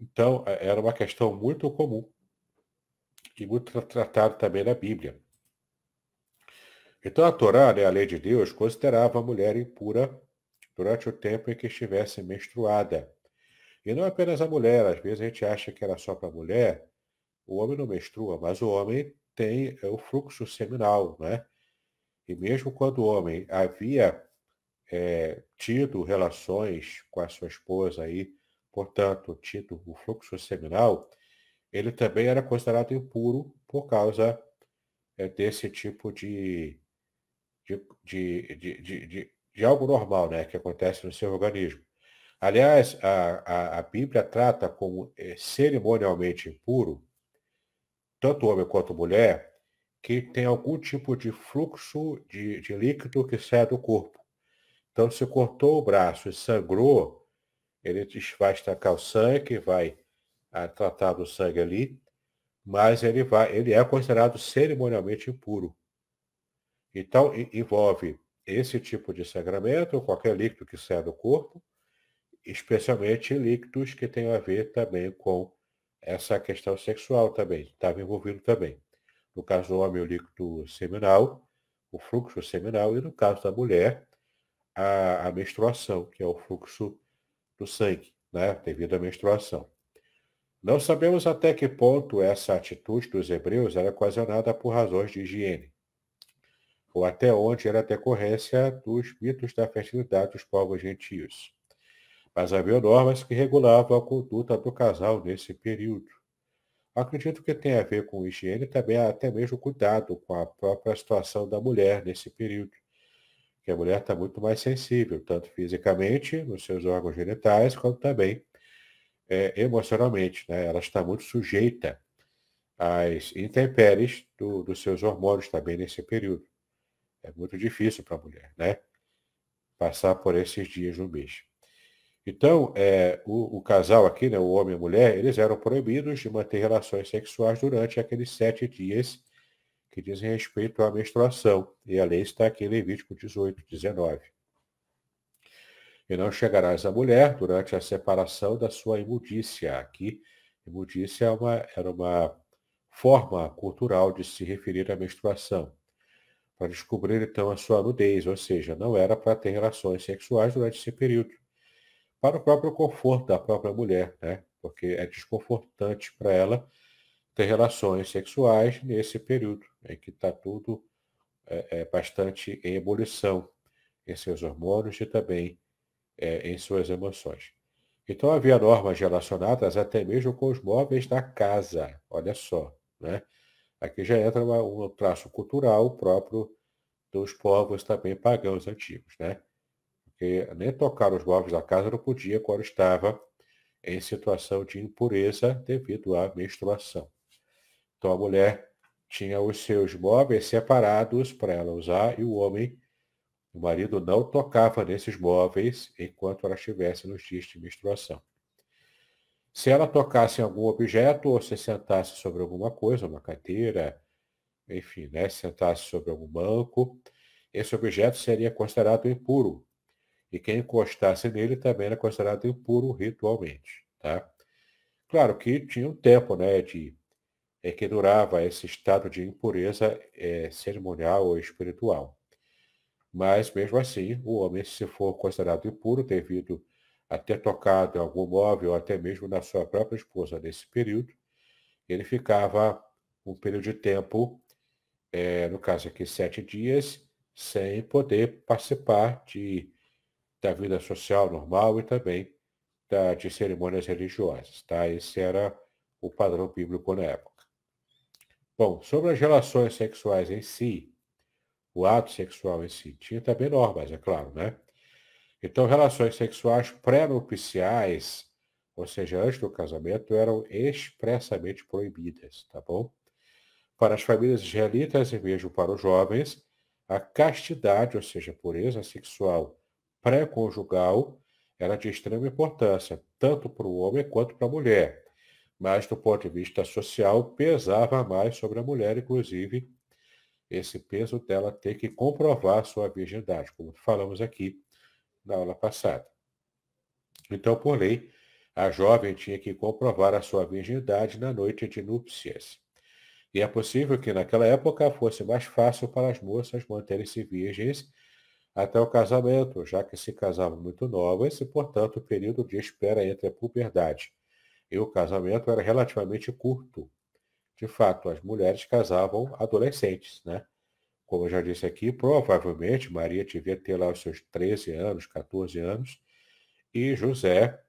Então, era uma questão muito comum e muito tratada também na Bíblia. Então, a Torá, né, a lei de Deus, considerava a mulher impura durante o tempo em que estivesse menstruada. E não apenas a mulher, às vezes a gente acha que era só para a mulher, o homem não menstrua, mas o homem tem o fluxo seminal, né? E mesmo quando o homem havia tido relações com a sua esposa aí, portanto, tido o fluxo seminal, ele também era considerado impuro por causa desse tipo de algo normal, né, que acontece no seu organismo. Aliás, a Bíblia trata como cerimonialmente impuro, tanto homem quanto mulher, que tem algum tipo de fluxo de líquido que sai do corpo. Então, se cortou o braço e sangrou, ele vai estancar o sangue, vai tratar do sangue ali, mas ele é considerado cerimonialmente impuro. Então, envolve esse tipo de sangramento, ou qualquer líquido que saia do corpo, especialmente líquidos que tenham a ver também com essa questão sexual também, estava envolvido também. No caso do homem, o líquido seminal, o fluxo seminal, e no caso da mulher, a menstruação, que é o fluxo do sangue, né, devido à menstruação. Não sabemos até que ponto essa atitude dos hebreus era ocasionada por razões de higiene, ou até onde era decorrência dos mitos da fertilidade dos povos gentios. Mas havia normas que regulavam a conduta do casal nesse período. Acredito que tem a ver com higiene e também até mesmo cuidado com a própria situação da mulher nesse período, que a mulher está muito mais sensível, tanto fisicamente, nos seus órgãos genitais, quanto também emocionalmente, né? Ela está muito sujeita às intempéries dos seus hormônios também nesse período. É muito difícil para a mulher, né? Passar por esses dias no mês. Então, o casal aqui, né, o homem e a mulher, eles eram proibidos de manter relações sexuais durante aqueles 7 dias que dizem respeito à menstruação. E a lei está aqui em Levítico 18, 19. E não chegarás à mulher durante a separação da sua imundícia. Aqui, imundícia era uma forma cultural de se referir à menstruação, para descobrir então a sua nudez, ou seja, não era para ter relações sexuais durante esse período, para o próprio conforto da própria mulher, né? Porque é desconfortante para ela ter relações sexuais nesse período, em que está tudo bastante em ebulição em seus hormônios e também em suas emoções. Então havia normas relacionadas até mesmo com os móveis da casa, olha só, né? Aqui já entra um traço cultural próprio dos povos também pagãos antigos, né? Porque nem tocar os móveis da casa não podia quando estava em situação de impureza devido à menstruação. Então a mulher tinha os seus móveis separados para ela usar e o marido não tocava nesses móveis enquanto ela estivesse nos dias de menstruação. Se ela tocasse em algum objeto ou se sentasse sobre alguma coisa, uma cadeira, enfim, né, se sentasse sobre algum banco, esse objeto seria considerado impuro. E quem encostasse nele também era considerado impuro ritualmente, tá? Claro que tinha um tempo, né, que durava esse estado de impureza cerimonial ou espiritual. Mas, mesmo assim, o homem, se for considerado impuro devido a ter tocado em algum móvel ou até mesmo na sua própria esposa nesse período, ele ficava um período de tempo, no caso aqui 7 dias, sem poder participar da vida social normal e também de cerimônias religiosas, tá? Esse era o padrão bíblico na época. Bom, sobre as relações sexuais em si, o ato sexual em si, tinha também normas, é claro, né? Então, relações sexuais pré-nupciais, ou seja, antes do casamento, eram expressamente proibidas, tá bom? Para as famílias israelitas e mesmo para os jovens, a castidade, ou seja, a pureza sexual pré-conjugal, era de extrema importância, tanto para o homem quanto para a mulher. Mas, do ponto de vista social, pesava mais sobre a mulher, inclusive, esse peso dela ter que comprovar sua virgindade, como falamos aqui na aula passada. Então, por lei, a jovem tinha que comprovar a sua virgindade na noite de núpcias. E é possível que naquela época fosse mais fácil para as moças manterem-se virgens até o casamento, já que se casavam muito novas e, portanto, o período de espera entre a puberdade e o casamento era relativamente curto. De fato, as mulheres casavam adolescentes, né? Como eu já disse aqui, provavelmente Maria devia ter lá os seus 13 anos, 14 anos, e José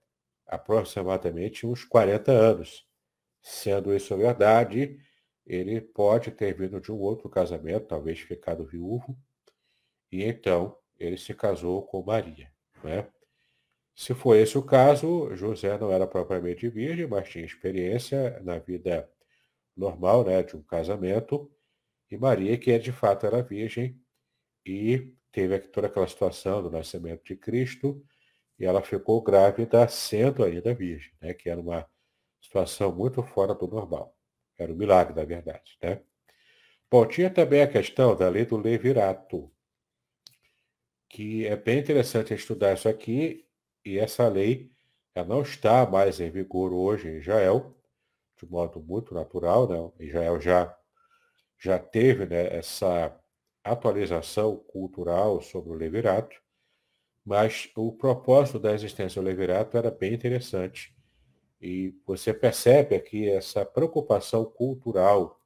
aproximadamente uns 40 anos. Sendo isso verdade, ele pode ter vindo de um outro casamento, talvez ficado viúvo, e então ele se casou com Maria, né? Se for esse o caso, José não era propriamente virgem, mas tinha experiência na vida normal, né, de um casamento, e Maria, que de fato era virgem, e teve toda aquela situação do nascimento de Cristo, e ela ficou grávida sendo ainda virgem, né, que era uma situação muito fora do normal. Era um milagre, na verdade, né? Bom, tinha também a questão da lei do levirato, que é bem interessante estudar isso aqui, e essa lei ela não está mais em vigor hoje em Israel, de modo muito natural, né? Israel já teve, né, essa atualização cultural sobre o levirato, mas o propósito da existência do levirato era bem interessante. E você percebe aqui essa preocupação cultural,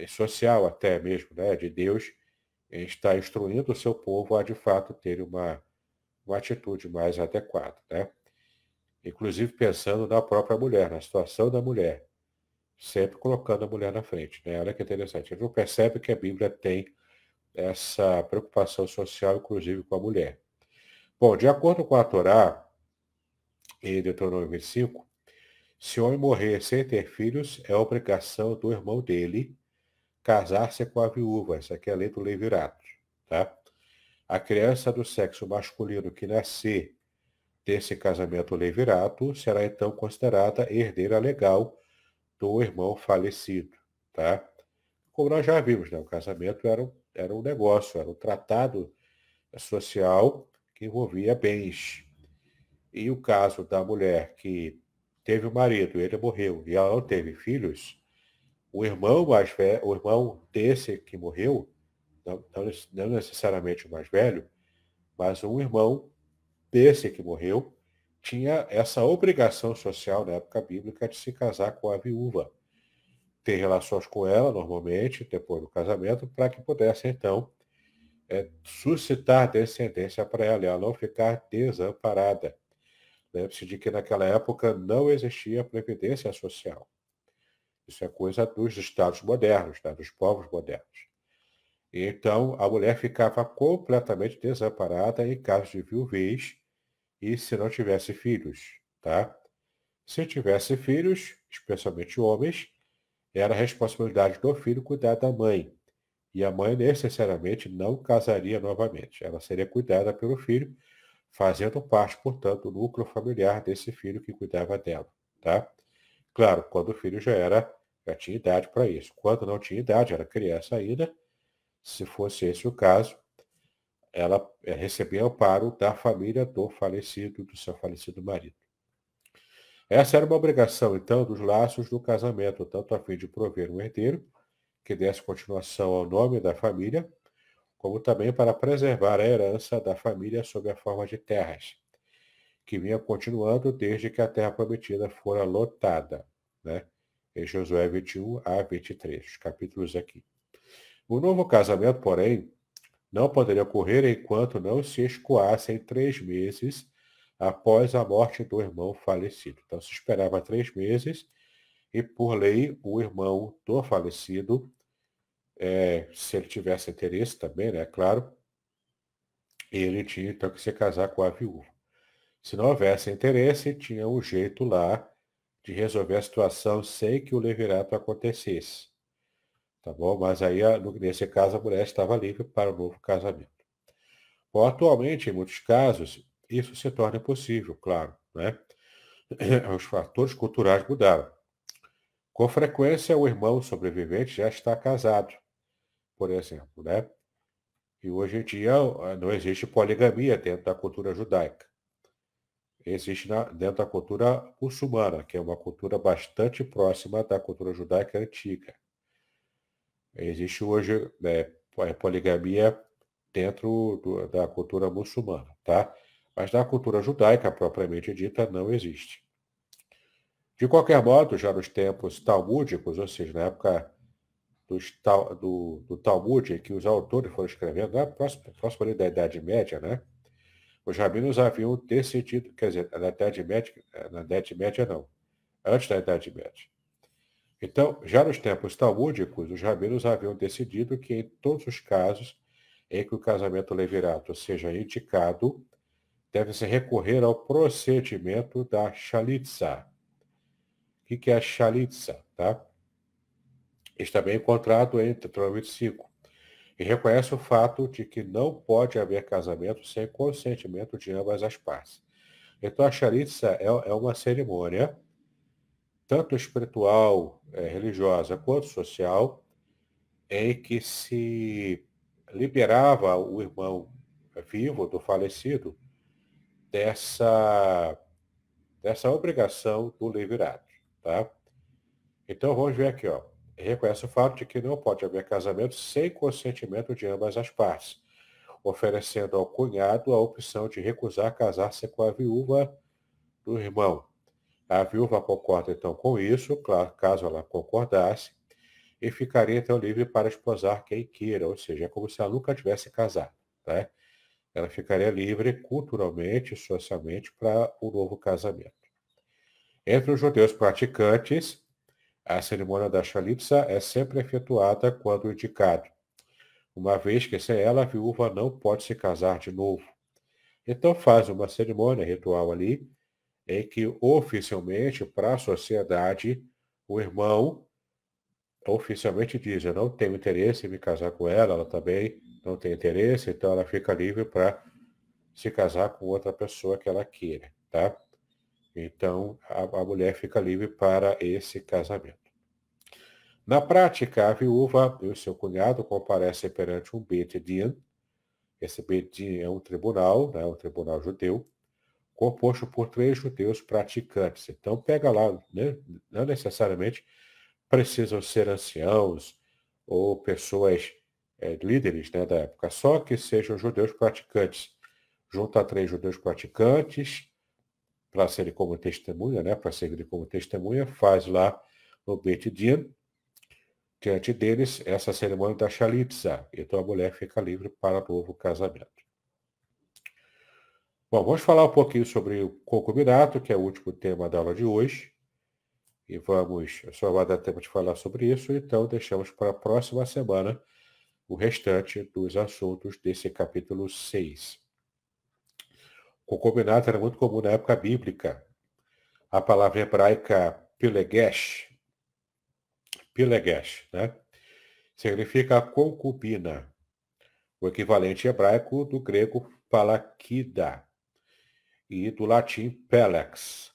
social até mesmo, né, de Deus em estar instruindo o seu povo a de fato ter uma atitude mais adequada, né? Inclusive pensando na própria mulher, na situação da mulher, sempre colocando a mulher na frente, né? Olha que interessante. A gente não percebe que a Bíblia tem essa preocupação social, inclusive com a mulher. Bom, de acordo com a Torá, em Deuteronômio 25, se o homem morrer sem ter filhos, é obrigação do irmão dele casar-se com a viúva. Essa aqui é a lei do levirato, tá? A criança do sexo masculino que nascer desse casamento levirato será então considerada herdeira legal do irmão falecido, tá? Como nós já vimos, né? O casamento era um negócio, era um tratado social que envolvia bens. E o caso da mulher que teve o marido, ele morreu e ela não teve filhos, o irmão mais velho, o irmão desse que morreu, não necessariamente o mais velho, mas um irmão desse que morreu tinha essa obrigação social na época bíblica de se casar com a viúva, ter relações com ela normalmente, depois do casamento, para que pudesse então suscitar descendência para ela, e ela não ficar desamparada. Lembre-se de que naquela época não existia previdência social. Isso é coisa dos estados modernos, né, dos povos modernos. E então a mulher ficava completamente desamparada em caso de viuvez e se não tivesse filhos, tá? Se tivesse filhos, especialmente homens, era a responsabilidade do filho cuidar da mãe. E a mãe necessariamente não casaria novamente. Ela seria cuidada pelo filho, fazendo parte, portanto, do núcleo familiar desse filho que cuidava dela, tá? Claro, quando o filho já tinha idade para isso. Quando não tinha idade, era criança ainda, se fosse esse o caso, ela recebia amparo da família do falecido, do seu falecido marido. Essa era uma obrigação, então, dos laços do casamento, tanto a fim de prover um herdeiro, que desse continuação ao nome da família, como também para preservar a herança da família sob a forma de terras. que vinha continuando desde que a terra prometida fora lotada, né? Em Josué 21 a 23, os capítulos aqui. O novo casamento, porém, não poderia ocorrer enquanto não se escoassem 3 meses após a morte do irmão falecido. Então, se esperava 3 meses e, por lei, o irmão do falecido, se ele tivesse interesse também, né, claro, ele tinha então que se casar com a viúva. Se não houvesse interesse, tinha um jeito lá de resolver a situação sem que o levirato acontecesse. Tá bom? Mas aí, nesse caso, a mulher estava livre para o novo casamento. Bom, atualmente, em muitos casos, isso se torna impossível, claro, né? Os fatores culturais mudaram. Com frequência, o irmão sobrevivente já está casado, por exemplo, né? E hoje em dia não existe poligamia dentro da cultura judaica. Existe dentro da cultura muçulmana, que é uma cultura bastante próxima da cultura judaica antiga. Existe hoje, né, poligamia dentro da cultura muçulmana, tá? Mas na cultura judaica, propriamente dita, não existe. De qualquer modo, já nos tempos talmúdicos, ou seja, na época do Talmud, em que os autores foram escrevendo, próximo ali da Idade Média, né? Os rabinos haviam decidido, quer dizer, na Idade Média não, antes da Idade Média. Então, já nos tempos talmúdicos, os rabinos haviam decidido que em todos os casos em que o casamento levirato seja indicado, deve-se recorrer ao procedimento da chalitza. O que é a chalitza? Tá? Está bem encontrado em Deuteronômio 5 e reconhece o fato de que não pode haver casamento sem consentimento de ambas as partes. Então, a chalitza é uma cerimônia, tanto espiritual, religiosa, quanto social, em que se liberava o irmão vivo do falecido dessa obrigação do levirato, tá? Então vamos ver aqui, ó. Reconhece o fato de que não pode haver casamento sem consentimento de ambas as partes, oferecendo ao cunhado a opção de recusar casar-se com a viúva do irmão. A viúva concorda então com isso, claro, caso ela concordasse, e ficaria então livre para esposar quem queira, ou seja, é como se ela nunca tivesse casado, né? Ela ficaria livre culturalmente e socialmente para o novo casamento. Entre os judeus praticantes, a cerimônia da chalitza é sempre efetuada quando indicado, uma vez que sem ela a viúva não pode se casar de novo. Então faz uma cerimônia ritual ali, em que oficialmente, para a sociedade, o irmão oficialmente diz, eu não tenho interesse em me casar com ela, ela também não tem interesse, então ela fica livre para se casar com outra pessoa que ela queira, tá? Então, a mulher fica livre para esse casamento. Na prática, a viúva e o seu cunhado comparecem perante um Beit Din. Esse Beit Din é um tribunal, né, um tribunal judeu, composto por 3 judeus praticantes. Então, pega lá, né, não necessariamente precisam ser anciãos ou pessoas líderes, né, da época, só que sejam judeus praticantes. Junta 3 judeus praticantes para serem como testemunha, né, para servirem como testemunha, faz lá no Beit Din, diante deles, essa cerimônia da chalitza. Então a mulher fica livre para novo casamento. Bom, vamos falar um pouquinho sobre o concubinato, que é o último tema da aula de hoje. E só vai dar tempo de falar sobre isso, então deixamos para a próxima semana o restante dos assuntos desse capítulo 6. O concubinato era muito comum na época bíblica. A palavra hebraica pilegesh, né? Significa concubina, o equivalente hebraico do grego palakida e do latim pelex.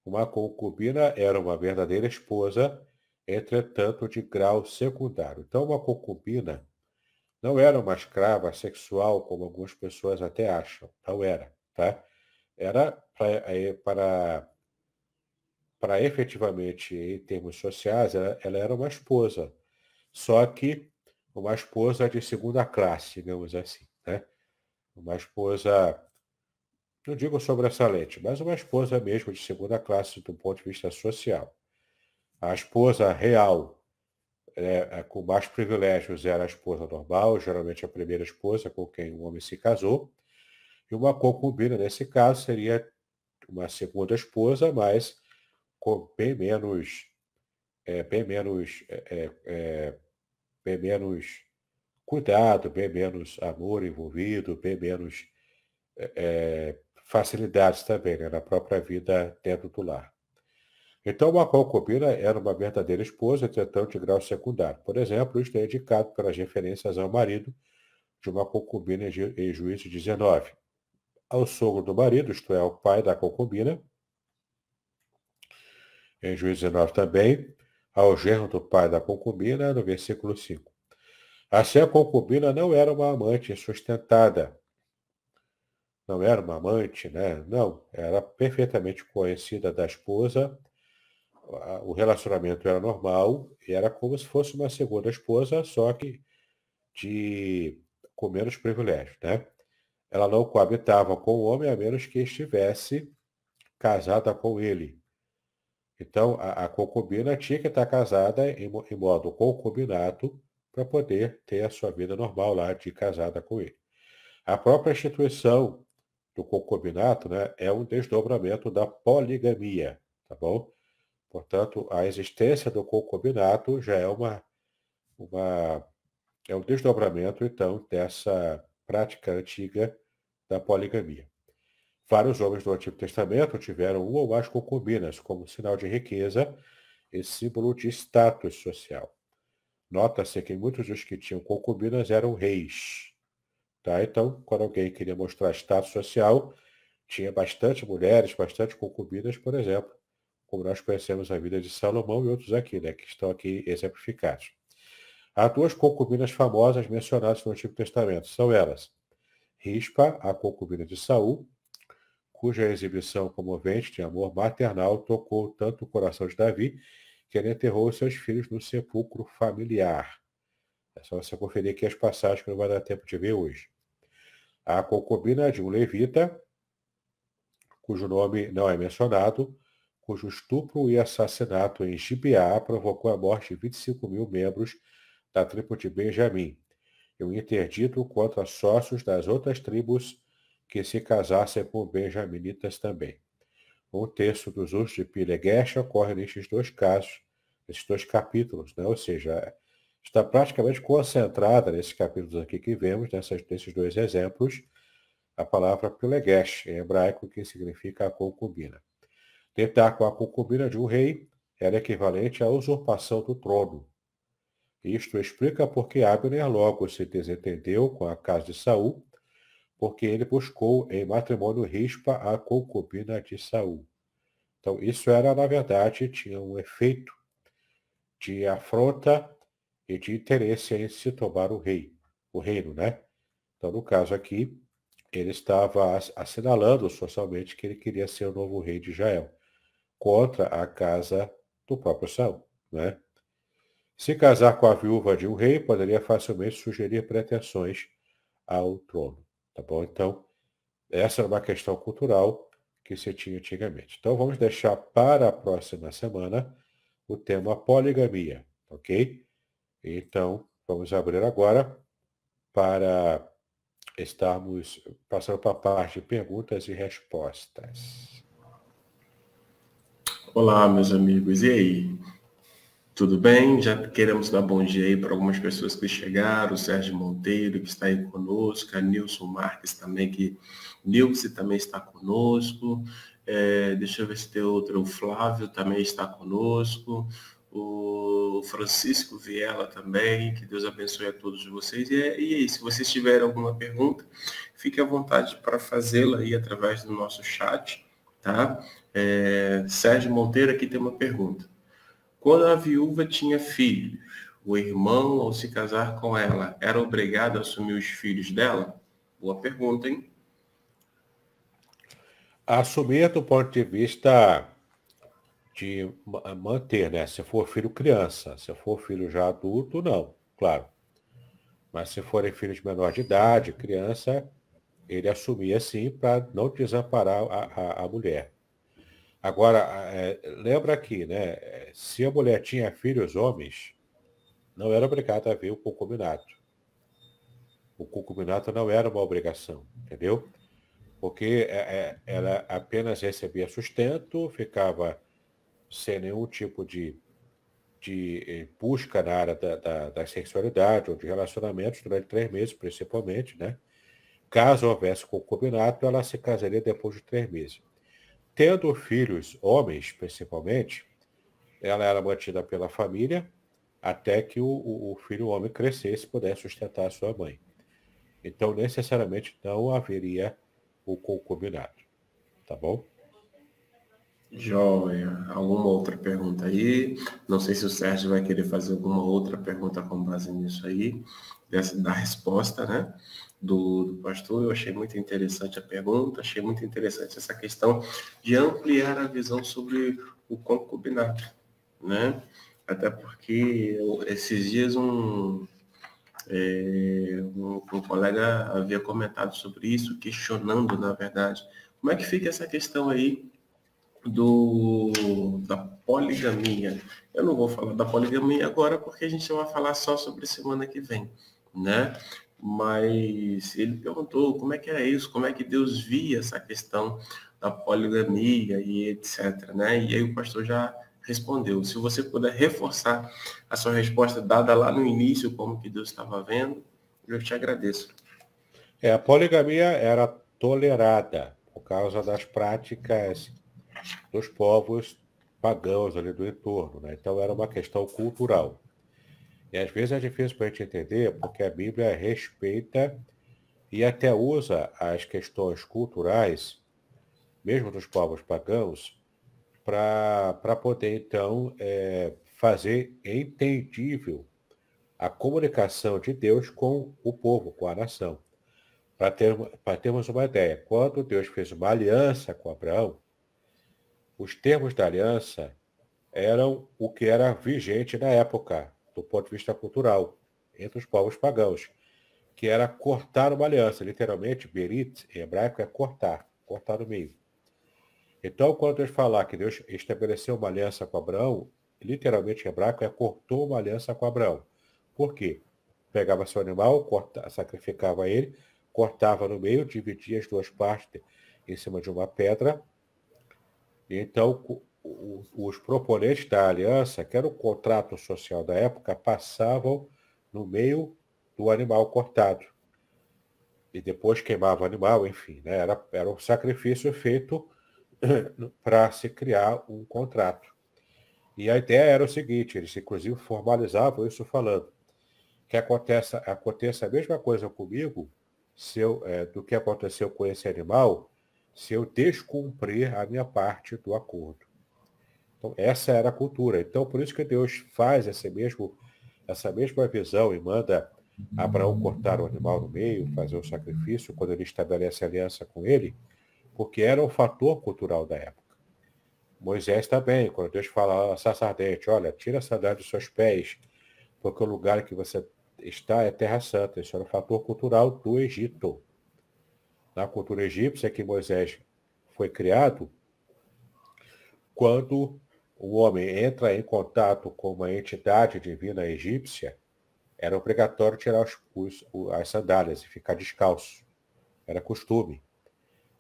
Uma concubina era uma verdadeira esposa, entretanto de grau secundário. Então, uma concubina não era uma escrava sexual, como algumas pessoas até acham. Não era, tá? Era para efetivamente, em termos sociais, ela era uma esposa. Só que uma esposa de segunda classe, digamos assim, né? Uma esposa não digo sobressalente, mas uma esposa mesmo de segunda classe do ponto de vista social. A esposa real, com mais privilégios, era a esposa normal, geralmente a primeira esposa com quem o homem se casou, e uma concubina, nesse caso, seria uma segunda esposa, mas com bem menos, bem menos cuidado, bem menos amor envolvido, bem menos facilidades também, né, na própria vida dentro do lar. Então, uma concubina era uma verdadeira esposa, entretanto, de grau secundário. Por exemplo, isto é indicado pelas referências ao marido de uma concubina em Juízes 19, ao sogro do marido, isto é, ao pai da concubina, em Juízes 19 também, ao genro do pai da concubina, no versículo 5. Assim, a concubina não era uma amante sustentada, não era uma amante, né? Não, era perfeitamente conhecida da esposa, o relacionamento era normal, e era como se fosse uma segunda esposa, só que com menos privilégios, né? Ela não coabitava com o homem a menos que estivesse casada com ele. Então, a concubina tinha que estar casada em modo concubinato para poder ter a sua vida normal lá de casada com ele. A própria instituição do concubinato, né, é um desdobramento da poligamia, tá bom? Portanto, a existência do concubinato já é um desdobramento, então, dessa prática antiga da poligamia. Vários homens do Antigo Testamento tiveram uma ou mais concubinas, como sinal de riqueza e símbolo de status social. Nota-se que muitos dos que tinham concubinas eram reis. Tá? Então, quando alguém queria mostrar status social, tinha bastante mulheres, bastante concubinas, por exemplo, como nós conhecemos a vida de Salomão e outros aqui, né, que estão aqui exemplificados. Há duas concubinas famosas mencionadas no Antigo Testamento. São elas: Rispa, a concubina de Saul, cuja exibição comovente de amor maternal tocou tanto o coração de Davi, que ele enterrou seus filhos no sepulcro familiar. É só você conferir aqui as passagens que não vai dar tempo de ver hoje. A concubina de um levita, cujo nome não é mencionado, cujo estupro e assassinato em Gibeá provocou a morte de 25 mil membros da tribo de Benjamim, e um interdito contra sócios das outras tribos que se casassem com benjaminitas também. Um terço dos usos de Pilegesh ocorre nestes dois casos, nesses dois capítulos, né? Ou seja, está praticamente concentrada nesses capítulos aqui que vemos, nesses dois exemplos, a palavra Pilegesh, em hebraico, que significa a concubina. Deitar com a concubina de um rei era equivalente à usurpação do trono. Isto explica por que Abner logo se desentendeu com a casa de Saul, porque ele buscou em matrimônio Rispa, a concubina de Saul. Então, isso era, na verdade, tinha um efeito de afronta e de interesse em se tomar o reino, né? Então, no caso aqui, ele estava assinalando socialmente que ele queria ser o novo rei de Israel, contra a casa do próprio Saul, né? Se casar com a viúva de um rei, poderia facilmente sugerir pretensões ao trono, tá bom? Então, essa era uma questão cultural que se tinha antigamente. Então, vamos deixar para a próxima semana o tema poligamia, ok? Então, vamos abrir agora para estarmos passando para a parte de perguntas e respostas. Olá, meus amigos, e aí? Tudo bem? Já queremos dar bom dia aí para algumas pessoas que chegaram, o Sérgio Monteiro, que está aí conosco, a Nilson Marques também, Nilce também está conosco, deixa eu ver se tem outro, o Flávio também está conosco, o Francisco Viela também, que Deus abençoe a todos vocês. E aí, se vocês tiverem alguma pergunta, fique à vontade para fazê-la aí através do nosso chat, tá? Sérgio Monteiro aqui tem uma pergunta. Quando a viúva tinha filhos, o irmão, ao se casar com ela, era obrigado a assumir os filhos dela? Boa pergunta, hein? Assumir do ponto de vista de manter, né? Se for filho criança, se for filho já adulto, não, claro. Mas se forem filhos menor de idade, criança, ele assumia assim para não desamparar a mulher. Agora, lembra aqui, né? Se a mulher tinha filhos homens, não era obrigada a ver o concubinato. O concubinato não era uma obrigação, entendeu? Porque ela apenas recebia sustento, ficava sem nenhum tipo de busca na área da sexualidade ou de relacionamentos durante 3 meses, principalmente, né? Caso houvesse concubinato, ela se casaria depois de 3 meses. Tendo filhos homens, principalmente, ela era mantida pela família até que o filho homem crescesse e pudesse sustentar a sua mãe. Então, necessariamente, não haveria o concubinato. Tá bom? Joia. Alguma outra pergunta aí? Não sei se o Sérgio vai querer fazer alguma outra pergunta com base nisso aí, da resposta, né? Do pastor. Eu achei muito interessante a pergunta, achei muito interessante essa questão de ampliar a visão sobre o concubinato, né? Até porque esses dias um colega havia comentado sobre isso, questionando, na verdade, como é que fica essa questão aí da poligamia. Eu não vou falar da poligamia agora porque a gente vai falar só sobre semana que vem, né? Mas ele perguntou como é que era isso, como é que Deus via essa questão da poligamia e etc, né? E aí o pastor já respondeu. Se você puder reforçar a sua resposta dada lá no início, como que Deus estava vendo, eu te agradeço. A poligamia era tolerada por causa das práticas dos povos pagãos ali do entorno, né? Então era uma questão cultural. E às vezes é difícil para a gente entender porque a Bíblia respeita e até usa as questões culturais, mesmo dos povos pagãos, para poder, então, fazer entendível a comunicação de Deus com o povo, com a nação. Para termos uma ideia, quando Deus fez uma aliança com Abraão, os termos da aliança eram o que era vigente na época, do ponto de vista cultural, entre os povos pagãos, que era cortar uma aliança. Literalmente, berit, em hebraico, é cortar, cortar no meio. Então, quando Deus falar que Deus estabeleceu uma aliança com Abraão, literalmente em hebraico é cortou uma aliança com Abraão. Por quê? Pegava seu animal, sacrificava ele, cortava no meio, dividia as duas partes em cima de uma pedra. E então, os proponentes da aliança, que era o contrato social da época, passavam no meio do animal cortado. E depois queimava o animal, enfim, né? Era um sacrifício feito para se criar um contrato. E a ideia era o seguinte, eles inclusive formalizavam isso falando, que aconteça a mesma coisa comigo do que aconteceu com esse animal se eu descumprir a minha parte do acordo. Então, essa era a cultura. Então, por isso que Deus faz essa mesma visão e manda Abraão cortar o animal no meio, fazer o sacrifício, quando ele estabelece aliança com ele, porque era um fator cultural da época. Moisés também, quando Deus fala ao sacerdote, olha, tira a sandália dos seus pés, porque o lugar que você está é terra santa. Isso era um fator cultural do Egito. Na cultura egípcia que Moisés foi criado, quando o homem entra em contato com uma entidade divina egípcia, era obrigatório tirar as sandálias e ficar descalço. Era costume.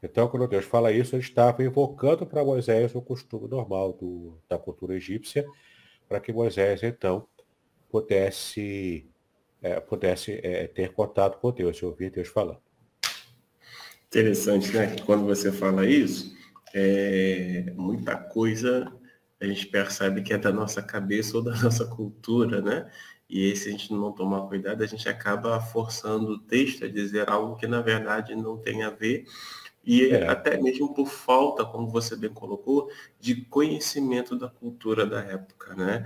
Então, quando Deus fala isso, ele estava invocando para Moisés o costume normal da cultura egípcia, para que Moisés, então, pudesse ter contato com Deus e ouvir Deus falando. Interessante, né? Quando você fala isso, muita coisa a gente percebe que é da nossa cabeça ou da nossa cultura, né? E aí, se a gente não tomar cuidado, a gente acaba forçando o texto a dizer algo que, na verdade, não tem a ver. E até mesmo por falta, como você bem colocou, de conhecimento da cultura da época, né?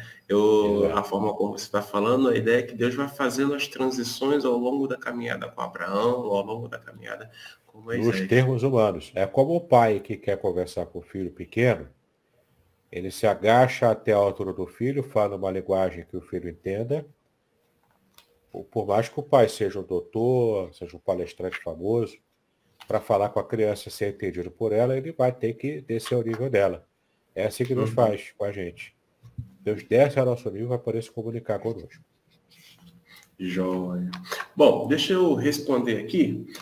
A forma como você está falando, a ideia é que Deus vai fazendo as transições ao longo da caminhada com Abraão, ao longo da caminhada com Nos Moisés. termos humanos. É como o pai que quer conversar com o filho pequeno, ele se agacha até a altura do filho, fala uma linguagem que o filho entenda. Por mais que o pai seja um doutor, seja um palestrante famoso, para falar com a criança ser entendido por ela, ele vai ter que descer ao nível dela. É assim que Deus faz com a gente. Deus desce ao nosso nível para poder se comunicar conosco. Joia. Bom, deixa eu responder aqui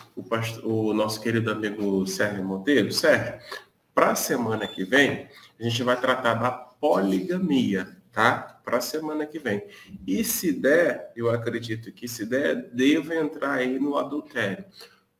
o nosso querido amigo Sérgio Monteiro. Sérgio, para a semana que vem, a gente vai tratar da poligamia, tá? Para a semana que vem. E se der, eu acredito que se der, devo entrar aí no adultério.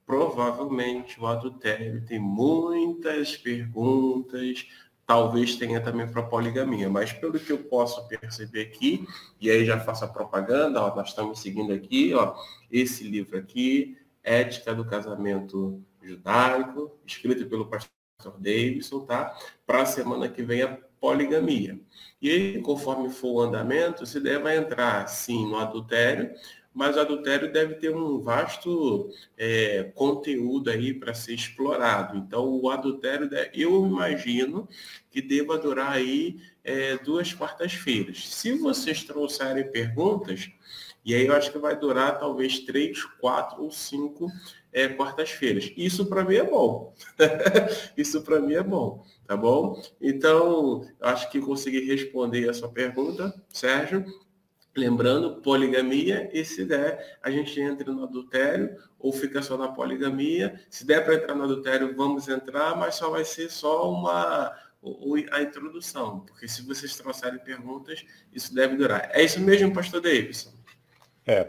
Provavelmente o adultério tem muitas perguntas, talvez tenha também para poligamia, mas pelo que eu posso perceber aqui, e aí já faço a propaganda, ó, nós estamos seguindo aqui, ó, esse livro aqui, Ética do Casamento Judaico, escrito pelo pastor Davidson, tá? Para a semana que vem a poligamia. E aí, conforme for o andamento, se der, vai entrar, sim, no adultério, mas o adultério deve ter um vasto conteúdo aí para ser explorado. Então, o adultério, eu imagino que deva durar aí 2 quartas-feiras. Se vocês trouxerem perguntas, e aí eu acho que vai durar talvez 3, 4 ou 5 quartas-feiras. Isso para mim é bom. Isso para mim é bom, tá bom? Então, acho que consegui responder a sua pergunta, Sérgio. Lembrando, poligamia, e se der, a gente entra no adultério ou fica só na poligamia. Se der para entrar no adultério, vamos entrar, mas só vai ser só a introdução, porque se vocês trouxerem perguntas, isso deve durar. É isso mesmo, pastor Davidson?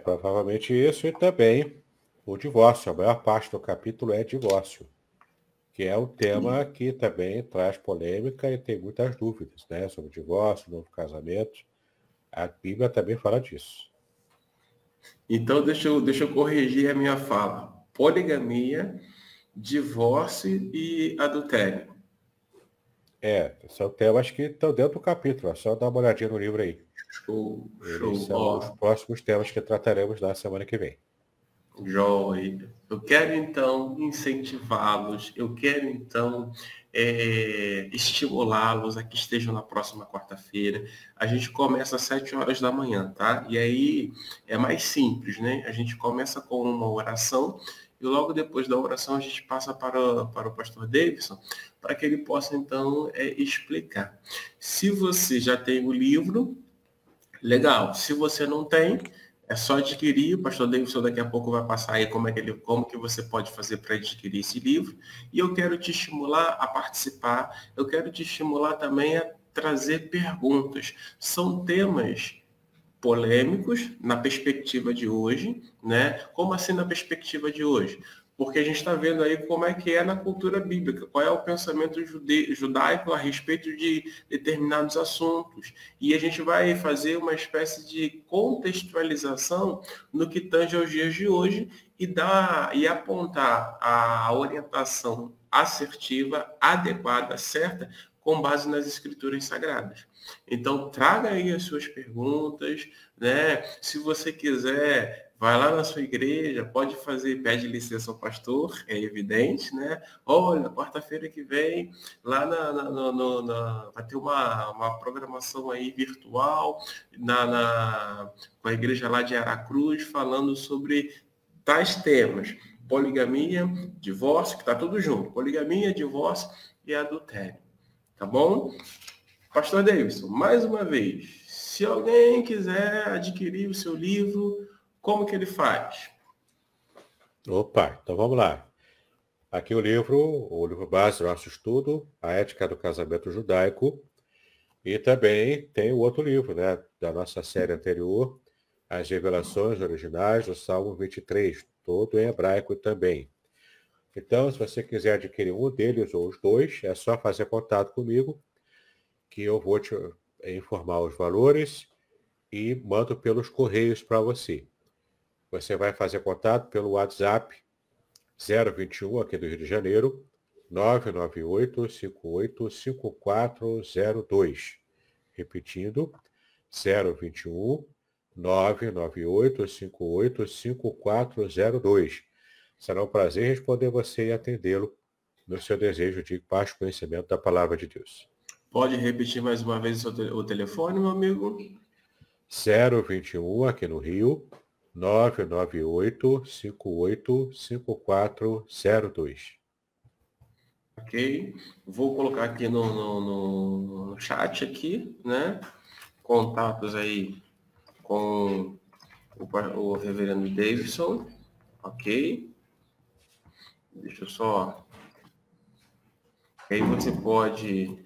Provavelmente isso, e também o divórcio. A maior parte do capítulo é divórcio, que é um tema que também traz polêmica e tem muitas dúvidas, né? Sobre divórcio, novo casamento. A Bíblia também fala disso. Então, deixa eu corrigir a minha fala. Poligamia, divórcio e adultério. São temas que estão dentro do capítulo. É só dar uma olhadinha no livro aí. Show. Eles são os próximos temas que trataremos na semana que vem. Joia. Eu quero, então, incentivá-los, eu quero, então, estimulá-los a que estejam na próxima quarta-feira. A gente começa às 7 horas da manhã, tá? E aí é mais simples, né? A gente começa com uma oração e logo depois da oração a gente passa para o pastor Davidson para que ele possa, então, explicar. Se você já tem o livro, legal. Se você não tem, é só adquirir. O pastor Davidson daqui a pouco vai passar aí como que você pode fazer para adquirir esse livro. E eu quero te estimular a participar. Eu quero te estimular também a trazer perguntas. São temas polêmicos na perspectiva de hoje, né? Como assim na perspectiva de hoje? Porque a gente está vendo aí como é que é na cultura bíblica, qual é o pensamento judaico a respeito de determinados assuntos. E a gente vai fazer uma espécie de contextualização no que tange aos dias de hoje e apontar a orientação assertiva, adequada, certa, com base nas escrituras sagradas. Então, traga aí as suas perguntas, né? Se você quiser, vai lá na sua igreja, pode pede licença ao pastor, é evidente, né? Olha, quarta-feira que vem, lá vai ter uma programação aí virtual com a igreja lá de Aracruz, falando sobre tais temas. Poligamia, divórcio, que está tudo junto. Poligamia, divórcio e adultério. Tá bom? Pastor Davidson, mais uma vez, se alguém quiser adquirir o seu livro, como que ele faz? Opa, então vamos lá. Aqui o livro base do nosso estudo, A Ética do Casamento Judaico, e também tem o outro livro, né, da nossa série anterior, As Revelações Originais do Salmo 23, todo em hebraico também. Então, se você quiser adquirir um deles ou os dois, é só fazer contato comigo, que eu vou te informar os valores e mando pelos correios para você. Você vai fazer contato pelo WhatsApp 021, aqui do Rio de Janeiro, 998-585402. Repetindo, 021 998-585402. Será um prazer responder você e atendê-lo no seu desejo de paz e conhecimento da palavra de Deus. Pode repetir mais uma vez o telefone, meu amigo? 021 aqui no Rio, 998-585402. Ok? Vou colocar aqui no chat aqui, né? Contatos aí com o reverendo Davidson, ok? Deixa eu só... Aí você pode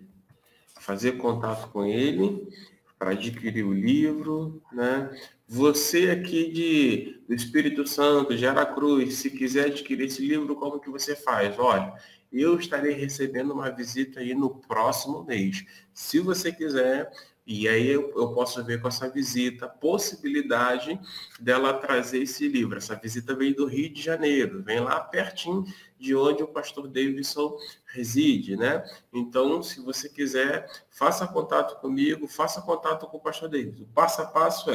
fazer contato com ele para adquirir o livro, né? Você aqui do Espírito Santo, de Aracruz, se quiser adquirir esse livro, como que você faz? Olha, eu estarei recebendo uma visita aí no próximo mês. Se você quiser, e aí eu posso ver com essa visita a possibilidade dela trazer esse livro. Essa visita vem do Rio de Janeiro, vem lá pertinho de onde o pastor Davidson reside, né? Então, se você quiser, faça contato comigo, faça contato com o pastor Davidson. O passo a passo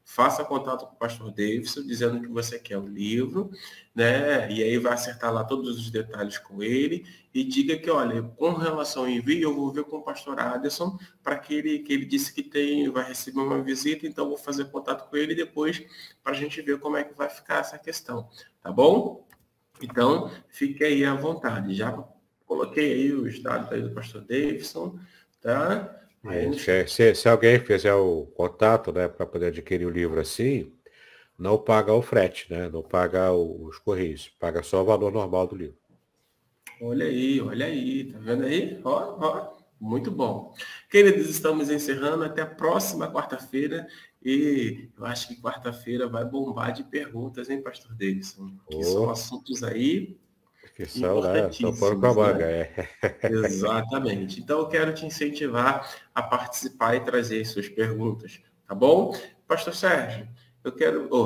faça contato com o pastor Davidson, dizendo que você quer o livro, né? E aí vai acertar lá todos os detalhes com ele e diga que, olha, com relação ao envio, eu vou ver com o pastor Aderson, para que ele disse que vai receber uma visita, então eu vou fazer contato com ele depois para a gente ver como é que vai ficar essa questão, tá bom? Então, fique aí à vontade. Já coloquei aí os dados aí do pastor Davidson, tá? Se alguém fizer o contato, né, para poder adquirir o livro assim, não paga o frete, né? Não paga os correios, paga só o valor normal do livro. Olha aí, tá vendo aí? Ó, muito bom. Queridos, estamos encerrando, até a próxima quarta-feira, e eu acho que quarta-feira vai bombar de perguntas, hein, pastor Davidson? Que são assuntos aí que são, né? São pano com a manga, né? Exatamente. Então, eu quero te incentivar a participar e trazer suas perguntas, tá bom? Pastor Sérgio,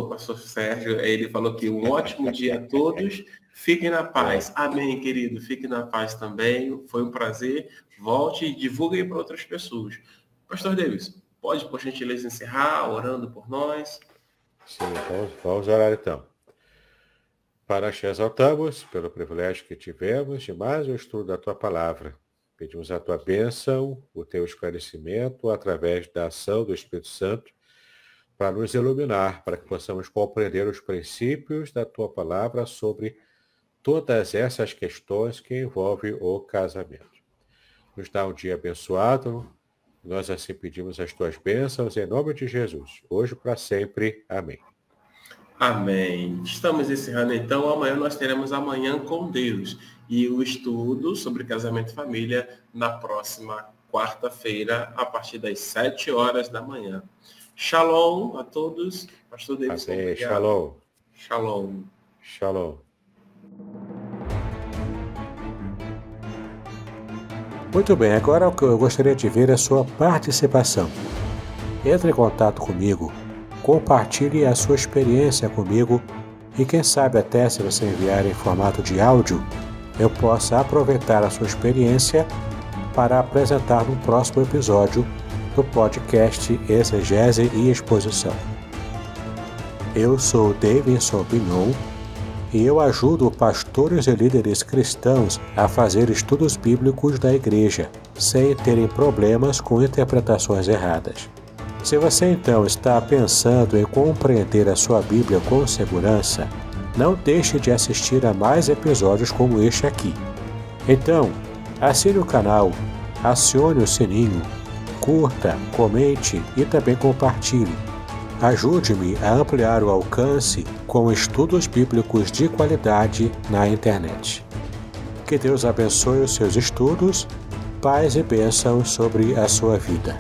pastor Sérgio, ele falou que um ótimo dia a todos, fiquem na paz. Amém, querido, fiquem na paz também, foi um prazer, volte e divulgue para outras pessoas. Pastor Davis, pode, por gentileza, encerrar orando por nós? Sim, vamos orar então. Para te exaltamos pelo privilégio que tivemos de mais um estudo da Tua Palavra. Pedimos a Tua bênção, o Teu esclarecimento através da ação do Espírito Santo para nos iluminar, para que possamos compreender os princípios da Tua Palavra sobre todas essas questões que envolvem o casamento. Nos dá um dia abençoado, nós assim pedimos as Tuas bênçãos em nome de Jesus, hoje e para sempre. Amém. Amém. Estamos encerrando então. Amanhã nós teremos Amanhã com Deus e o estudo sobre casamento e família na próxima quarta-feira, a partir das 7 horas da manhã. Shalom a todos. Pastor Davidson. Amém. Shalom. Shalom. Shalom. Muito bem, agora o que eu gostaria de ver é a sua participação. Entre em contato comigo. Compartilhe a sua experiência comigo e quem sabe até se você enviar em formato de áudio, eu possa aproveitar a sua experiência para apresentar no próximo episódio do podcast Exegese e Exposição. Eu sou Davidson Pignon e eu ajudo pastores e líderes cristãos a fazer estudos bíblicos da igreja, sem terem problemas com interpretações erradas. Se você então está pensando em compreender a sua Bíblia com segurança, não deixe de assistir a mais episódios como este aqui. Então, assine o canal, acione o sininho, curta, comente e também compartilhe. Ajude-me a ampliar o alcance com estudos bíblicos de qualidade na internet. Que Deus abençoe os seus estudos, paz e bênção sobre a sua vida.